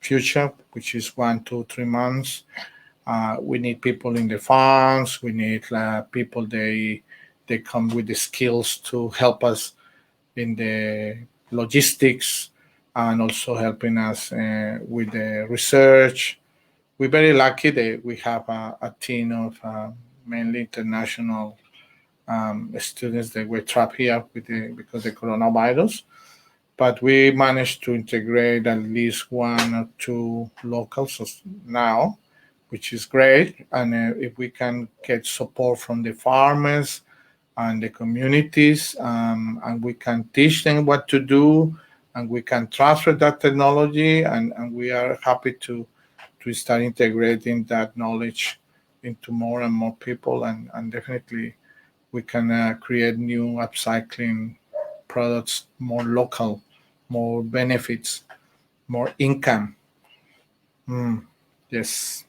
future, which is 1 to 3 months. We need people in the farms. We need people. They come with the skills to help us in the logistics and also helping us with the research. We're very lucky that we have a team of mainly international students that were trapped here because of the coronavirus. But we managed to integrate at least 1 or 2 locals now, which is great. And if we can get support from the farmers and the communities, and we can teach them what to do, and we can transfer that technology, and we are happy to start integrating that knowledge into more and more people, and definitely we can create new upcycling products, more local, more benefits, more income. Yes.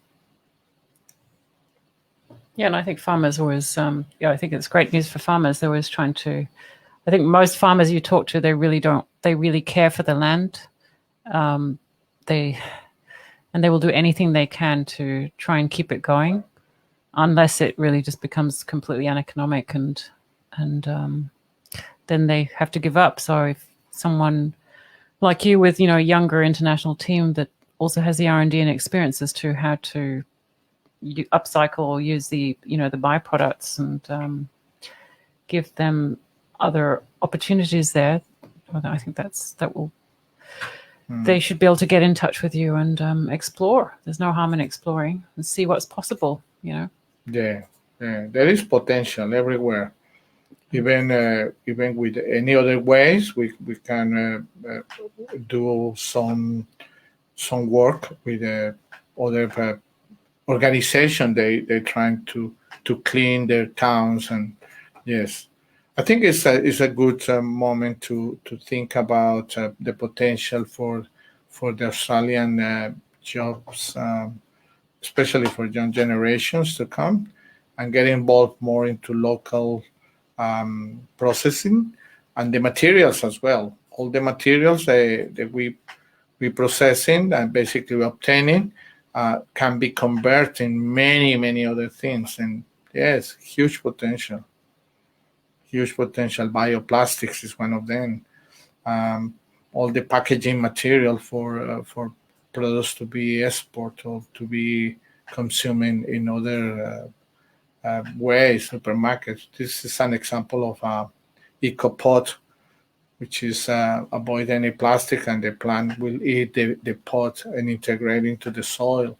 Yeah, and I think farmers always, I think it's great news for farmers. They're always trying to, I think most farmers you talk to, they really care for the land. They will do anything they can to try and keep it going, unless it really just becomes completely uneconomic and then they have to give up. So someone like you with, a younger international team that also has the R&D and experience as to how to upcycle or use the, the byproducts and give them other opportunities there. I think that will. They should be able to get in touch with you and explore. There's no harm in exploring and see what's possible. Yeah, there is potential everywhere. Even with any other ways, we can do some work with other organization. They're trying to clean their towns, and yes, I think it's a good moment to think about the potential for the Australian jobs, especially for young generations to come, and get involved more into local processing and the materials as well. All the materials that we processing and basically obtaining can be converted in many other things. And yes, huge potential. Bioplastics is one of them. All the packaging material for products to be exported or to be consumed in other ways, supermarkets. This is an example of a EcoPot, which is avoid any plastic, and the plant will eat the pot and integrate into the soil.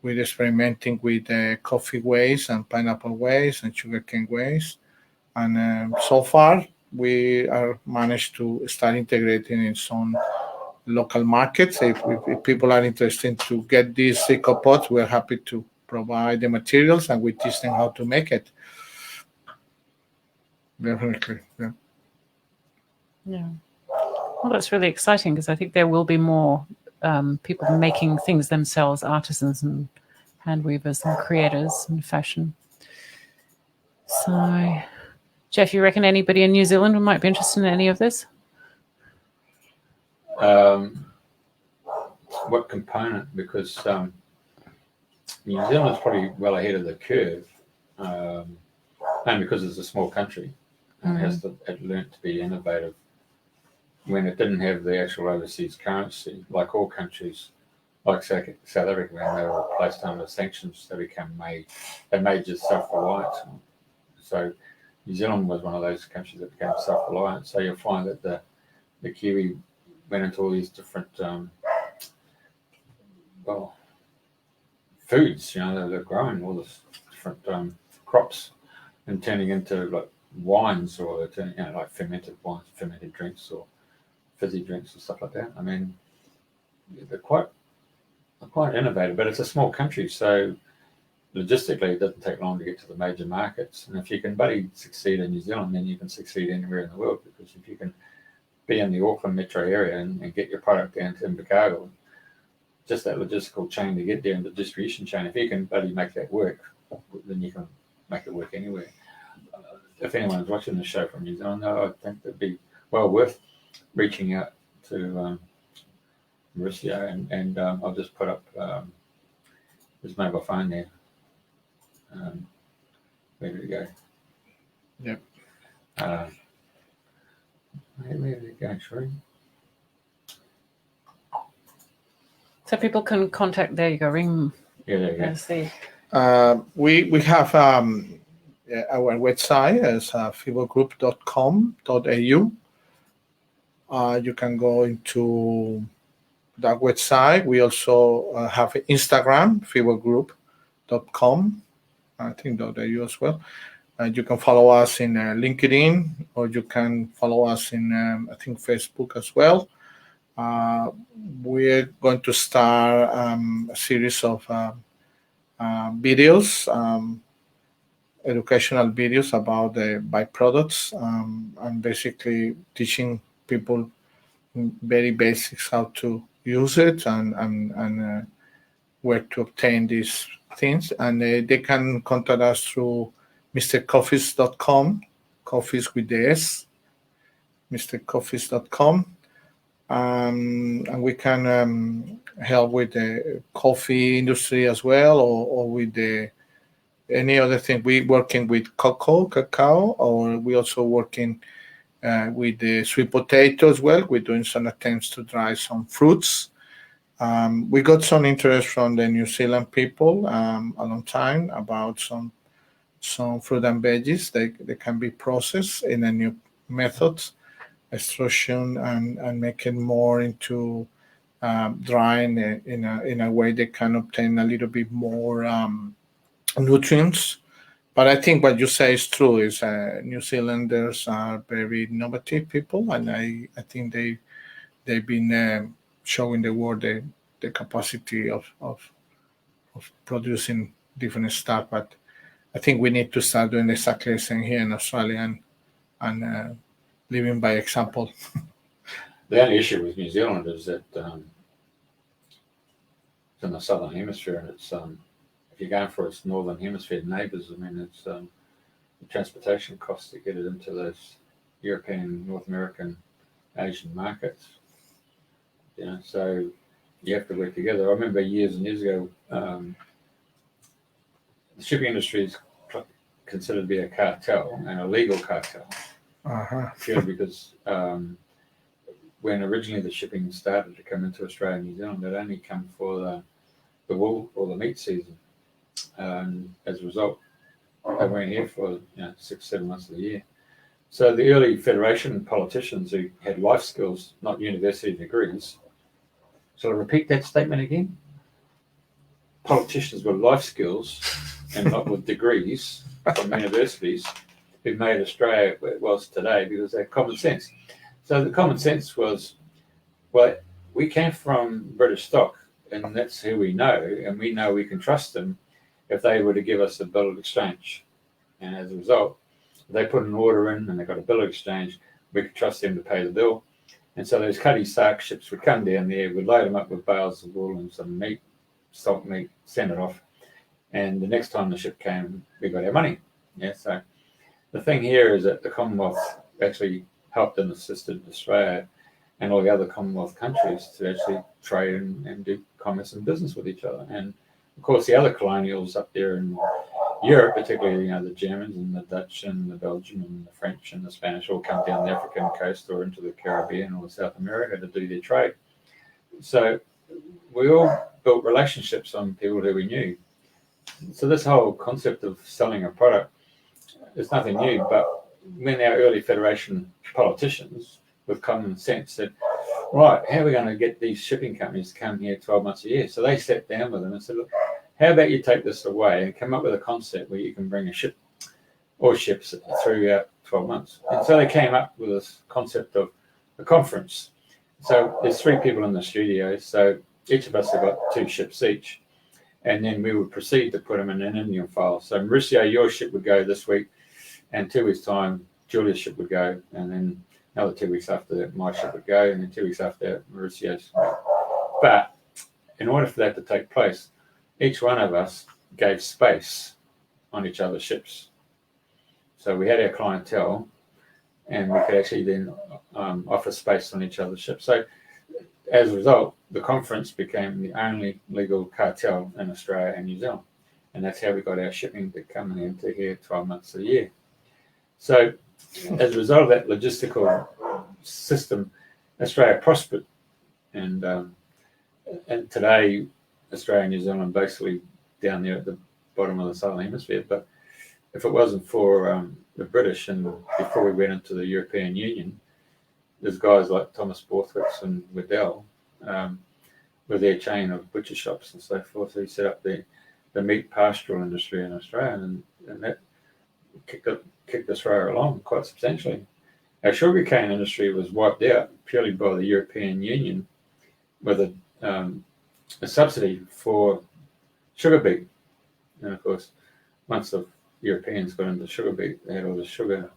We're experimenting with coffee waste and pineapple waste and sugarcane waste. And so far, we are managed to start integrating in some local markets. If people are interested to get these EcoPots, we're happy to provide the materials, and we teach them how to make it. Definitely, yeah. Yeah. Well, that's really exciting, because I think there will be more people making things themselves, artisans and hand weavers and creators in fashion. So, Jeff, you reckon anybody in New Zealand might be interested in any of this? What component? Because New Zealand is probably well ahead of the curve, and because it's a small country, it learnt to be innovative when it didn't have the actual overseas currency. Like all countries, like South Africa, when they were placed under sanctions, they made just self-reliant. So New Zealand was one of those countries that became self-reliant. So you'll find that the Kiwi went into all these different foods. They're growing all this different crops and turning into like wines, or they're turning like fermented wines, fermented drinks, or fizzy drinks, or stuff like that. I mean, they're quite innovative, but it's a small country, so logistically, it doesn't take long to get to the major markets. And if you can succeed in New Zealand, then you can succeed anywhere in the world, because if you can be in the Auckland metro area and get your product down to Invercargill, just that logistical chain to get there, and the distribution chain, if you can make that work, then you can make it work anywhere. If anyone's watching the show from New Zealand, I think it'd be well worth reaching out to Mauricio, and I'll just put up his mobile phone there. Where did it go? Yep. Where did it go, Troy? So people can contact. There you go. Ring. Yeah, there you go. Let's see. We have our website as feeblegroup.com.au. You can go into that website. We also have Instagram, feeblegroup.com. I think .au as well. You can follow us in LinkedIn, or you can follow us in I think Facebook as well. We're going to start a series of videos, educational videos about the byproducts, and basically teaching people very basics how to use it and where to obtain these things. And they can contact us through mrcoffees.com, coffees with the S, mrcoffees.com. And we can help with the coffee industry as well, or with any other thing. We're working with cacao, or we also working with the sweet potato as well. We're doing some attempts to dry some fruits. We got some interest from the New Zealand people a long time about some fruit and veggies. They can be processed in a new method, extrusion, and make it more into drying in a way they can obtain a little bit more nutrients. But I think what you say is true. Is New Zealanders are very innovative people, and I think they've been showing the world the capacity of producing different stuff. But I think we need to start doing exactly the same here in Australia and living by example. The only issue with New Zealand is that it's in the southern hemisphere, and it's if you're going for its northern hemisphere neighbours, I mean, it's the transportation costs to get it into those European, North American, Asian markets. You know, so you have to work together. I remember years and years ago, the shipping industry is considered to be a cartel, and a legal cartel, purely because when originally the shipping started to come into Australia and New Zealand, it only come for the wool or the meat season. As a result, they weren't here for 6-7 months of the year. So the early Federation politicians who had life skills, not university degrees. Shall I repeat that statement again? Politicians with life skills and not with degrees from universities who made Australia where it was today because they had common sense. So the common sense was, well, we came from British stock, and that's who we know, and we know we can trust them if they were to give us a bill of exchange. And as a result, if they put an order in and they got a bill of exchange, we could trust them to pay the bill. And so those Cuddy Sark ships would come down there, we'd load them up with bales of wool and some meat, salt meat, send it off. And the next time the ship came, we got our money. Yeah. So the thing here is that the Commonwealth actually helped and assisted Australia and all the other Commonwealth countries to actually trade and do commerce and business with each other. And of course, the other colonials up there in Europe, particularly the Germans and the Dutch and the Belgian and the French and the Spanish, all come down the African coast or into the Caribbean or South America to do their trade. So we all built relationships on people who we knew. So this whole concept of selling a product is nothing new, but when our early Federation politicians with common sense said, right, how are we going to get these shipping companies to come here 12 months a year? So they sat down with them and said, look, how about you take this away and come up with a concept where you can bring a ship or ships throughout 12 months. And so they came up with this concept of a conference. So there's 3 people in the studio. So each of us have got 2 ships each. And then we would proceed to put them in an Indian file. So Mauricio, your ship would go this week, and 2 weeks' time, Julia's ship would go, and then another 2 weeks after that, my ship would go, and then 2 weeks after that, Mauricio's. But in order for that to take place, each one of us gave space on each other's ships. So we had our clientele, and we could actually then offer space on each other's ships. So as a result, the conference became the only legal cartel in Australia and New Zealand. And that's how we got our shipping to come into here 12 months a year. So as a result of that logistical system, Australia prospered. And today, Australia and New Zealand are basically down there at the bottom of the Southern Hemisphere. But if it wasn't for the British and before we went into the European Union, there's guys like Thomas Borthwick and Waddell with their chain of butcher shops and so forth who set up the meat pastoral industry in Australia, and that kicked Australia along quite substantially. Our sugarcane industry was wiped out purely by the European Union with a subsidy for sugar beet. And of course, once the Europeans got into sugar beet, they had all the sugar,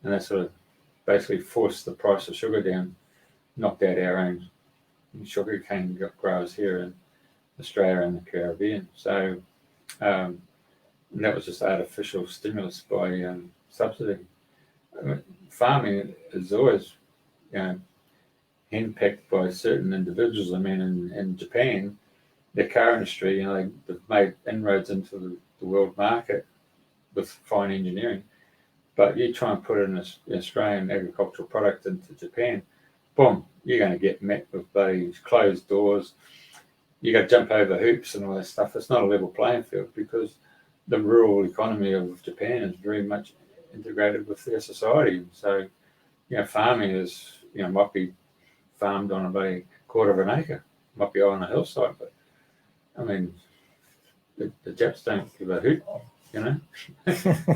and that sort of basically forced the price of sugar down, knocked out our own sugarcane growers here in Australia and the Caribbean. So and that was just artificial stimulus by subsidy. Farming is always handpicked by certain individuals. I mean, in Japan, their car industry, they've made inroads into the world market with fine engineering. But you try and put an Australian agricultural product into Japan, boom, you're going to get met with those closed doors. You got to jump over hoops and all that stuff. It's not a level playing field because the rural economy of Japan is very much integrated with their society. So, farming is, might be farmed on about a quarter of an acre, might be on a hillside, but I mean, the Japs don't give a hoot,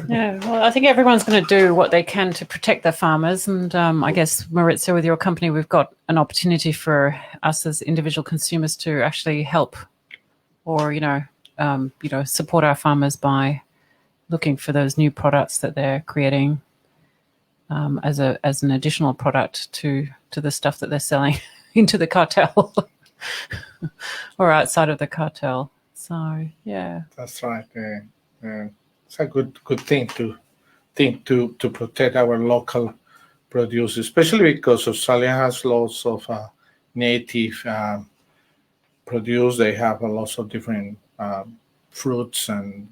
Yeah, well, I think everyone's going to do what they can to protect their farmers. And I guess, Maurizio, with your company, we've got an opportunity for us as individual consumers to actually help or, support our farmers by looking for those new products that they're creating as an additional product to the stuff that they're selling into the cartel or outside of the cartel. So, yeah. That's right. It's a good thing to think to protect our local produce, especially because Australia has lots of native produce. They have a lot of different fruits and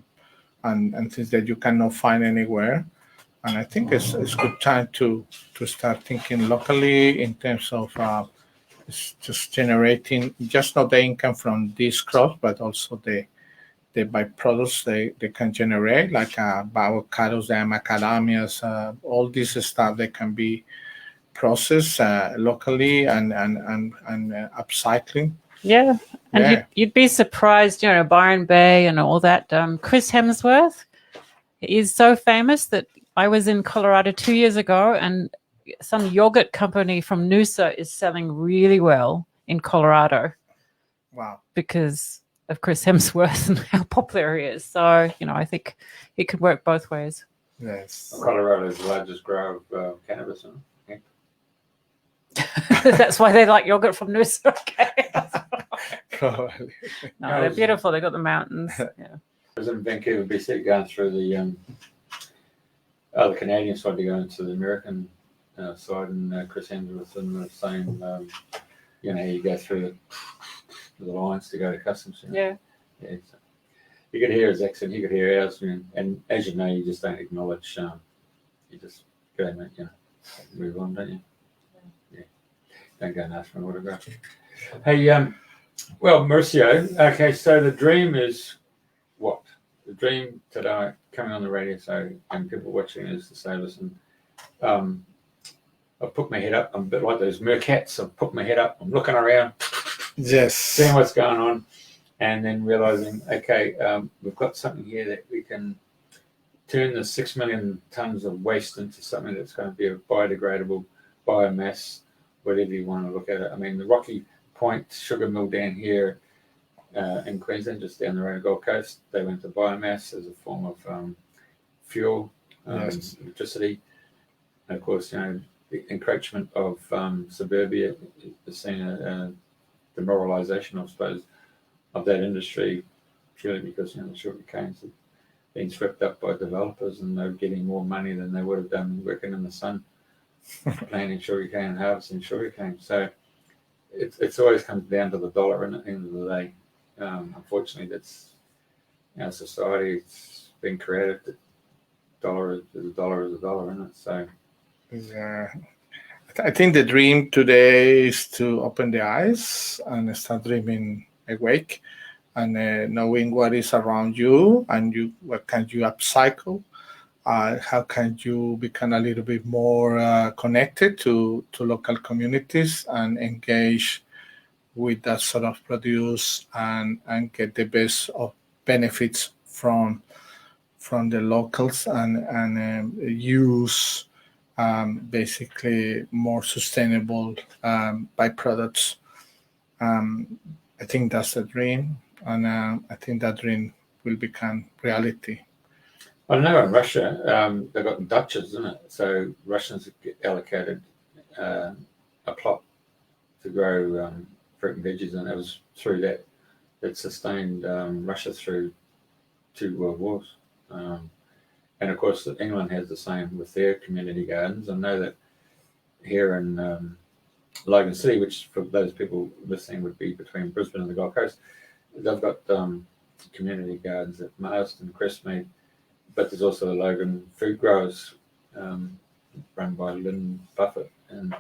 things that you cannot find anywhere. And I think it's good time to start thinking locally in terms of it's just generating just not the income from these crops, but also the byproducts they can generate, like avocados, the macadamias, all this stuff that can be processed locally and upcycling. Yeah, and you'd be surprised, Byron Bay and all that. Chris Hemsworth is so famous that I was in Colorado 2 years ago, and some yogurt company from Noosa is selling really well in Colorado. Wow! Because of Chris Hemsworth and how popular he is. So, I think it could work both ways. Yes. Colorado is the largest grower of cannabis. That's why they like yogurt from Noosa. Okay. Probably. No, they're beautiful. They got the mountains. Yeah. I was in Vancouver, BC, going through the Canadian side to go into the American side, and Chris Hemsworth in the same, you go through the lines to go to customs. Yeah. So you could hear his accent, he could hear ours, and as you know, you just don't acknowledge. You just go, mate, move on, don't you? Yeah. Don't go and ask for an autograph. Hey, well, Mauricio. Okay, so the dream is what? The dream today, coming on the radio, so and people watching, is to say, listen. I put my head up. I'm a bit like those meerkats. I put my head up. I'm looking around. Yes. Seeing what's going on, and then realizing, okay, we've got something here that we can turn the 6 million tons of waste into something that's going to be a biodegradable biomass, whatever you want to look at it. I mean, the Rocky Point sugar mill down here in Queensland, just down the road, Gold Coast, they went to biomass as a form of fuel, electricity, and of course, the encroachment of suburbia is seen demoralization, I suppose, of that industry, purely because the sugar canes have been swept up by developers and they're getting more money than they would have done working in the sun, planting sugarcane and harvesting sugarcane. So it's always comes down to the dollar at the end of the day. Unfortunately, that's society. It's been created that dollar is a dollar, isn't it? So yeah. I think the dream today is to open the eyes and start dreaming awake and knowing what is around you and what can you upcycle. How can you become a little bit more connected to local communities and engage with that sort of produce and get the best of benefits from the locals and use basically more sustainable byproducts. I think that's the dream, and I think that dream will become reality. I know in Russia, they've got Dutches, isn't it? So Russians get allocated a plot to grow fruit and veggies, and it was through that sustained Russia through 2 world wars. And of course, England has the same with their community gardens. I know that here in Logan City, which for those people listening would be between Brisbane and the Gold Coast, they've got community gardens at Marsden, Crestmead, but there's also the Logan Food Growers run by Lynn Buffett, and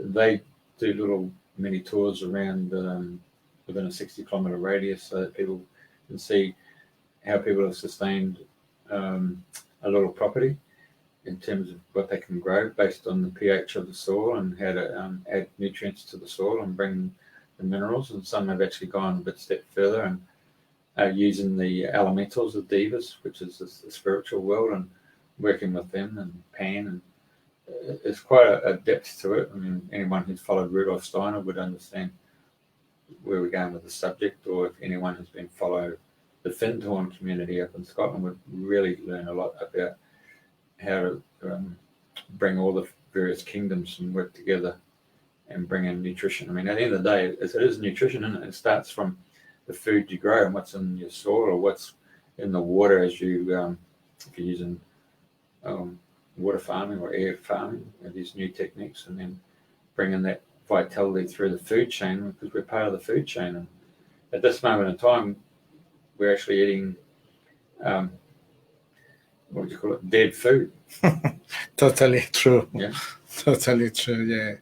they do little mini tours around within a 60-kilometre radius, so that people can see how people have sustained a little property in terms of what they can grow based on the pH of the soil and how to add nutrients to the soil and bring the minerals. And some have actually gone a bit step further and are using the elementals of Devas, which is the spiritual world, and working with them and Pan. And it's quite a depth to it. I mean, anyone who's followed Rudolf Steiner would understand where we're going with the subject, or if anyone has been following the Findhorn community up in Scotland would really learn a lot about how to bring all the various kingdoms and work together and bring in nutrition. I mean, at the end of the day, it is nutrition, isn't it? It starts from the food you grow and what's in your soil or what's in the water as you, if you're using water farming or air farming, these new techniques, and then bringing that vitality through the food chain, because we're part of the food chain. And at this moment in time, we're actually eating, what would you call it, dead food. Totally true. Yeah. Totally true, yeah.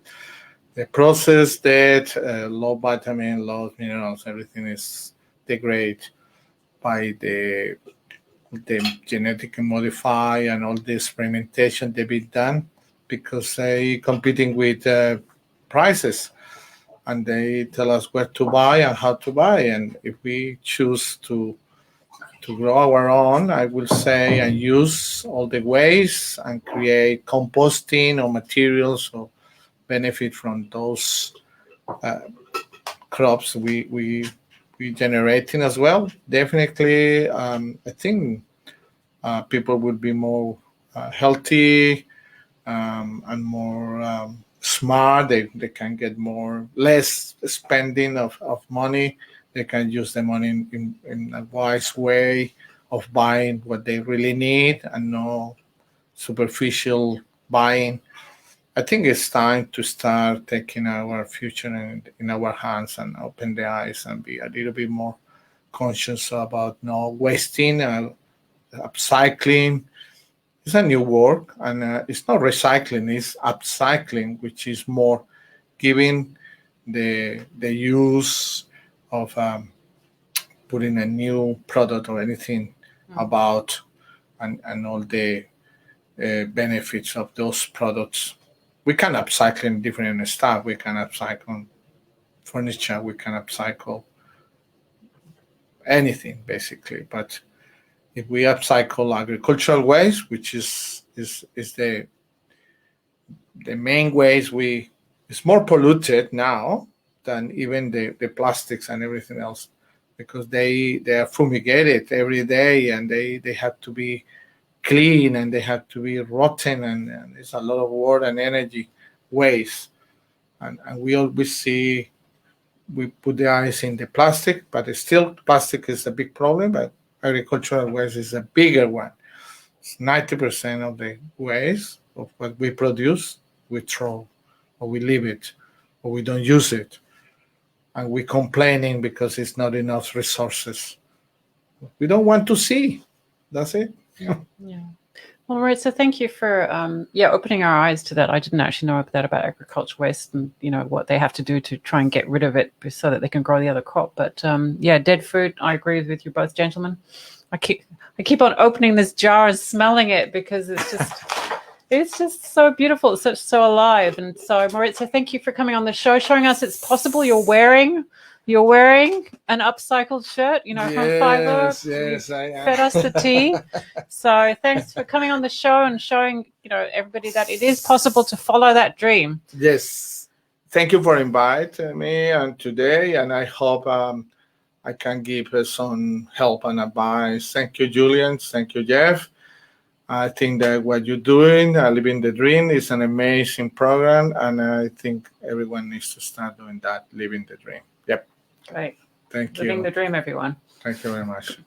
The processed dead, low vitamin, low minerals, everything is degraded by the genetically modify and all the experimentation they've been done, because they competing with prices, and they tell us where to buy and how to buy. And if we choose to grow our own, I will say, and use all the waste and create composting or materials or benefit from those crops we generating as well. Definitely, I think people would be more healthy and more smart. They can get less spending of money. They can use the money in a wise way of buying what they really need and no superficial buying. I think it's time to start taking our future in our hands and open the eyes and be a little bit more conscious about not wasting and upcycling. It's a new word, and it's not recycling, it's upcycling, which is more giving the use of putting a new product or anything about and all the benefits of those products. We can upcycle different stuff. We can upcycle furniture. We can upcycle anything, basically. But if we upcycle agricultural waste, which is the main waste, it's more polluted now than even the plastics and everything else, because they are fumigated every day and they have to be clean and they have to be rotten, and it's a lot of work and energy waste. And we always see, we put the eyes in the plastic, but it's still plastic is a big problem, but agricultural waste is a bigger one. It's 90% of the waste of what we produce, we throw, or we leave it, or we don't use it. And we're complaining because it's not enough resources. We don't want to see. That's it. Yeah. Well, Mauricio, thank you for opening our eyes to that. I didn't actually know that about agriculture waste and what they have to do to try and get rid of it so that they can grow the other crop. But dead food. I agree with you both, gentlemen. I keep on opening this jar and smelling it because it's just so beautiful. It's so alive. And so, Mauricio, thank you for coming on the show, showing us it's possible. You're wearing an upcycled shirt, from fiber. Yes, I am. Fed us the tea. So thanks for coming on the show and showing, everybody that it is possible to follow that dream. Yes. Thank you for inviting me and today, and I hope I can give some help and advice. Thank you, Julian. Thank you, Jeff. I think that what you're doing, Living the Dream, is an amazing program, and I think everyone needs to start doing that, living the dream. Yep. Great. Thank you. Living the dream, everyone. Thank you very much.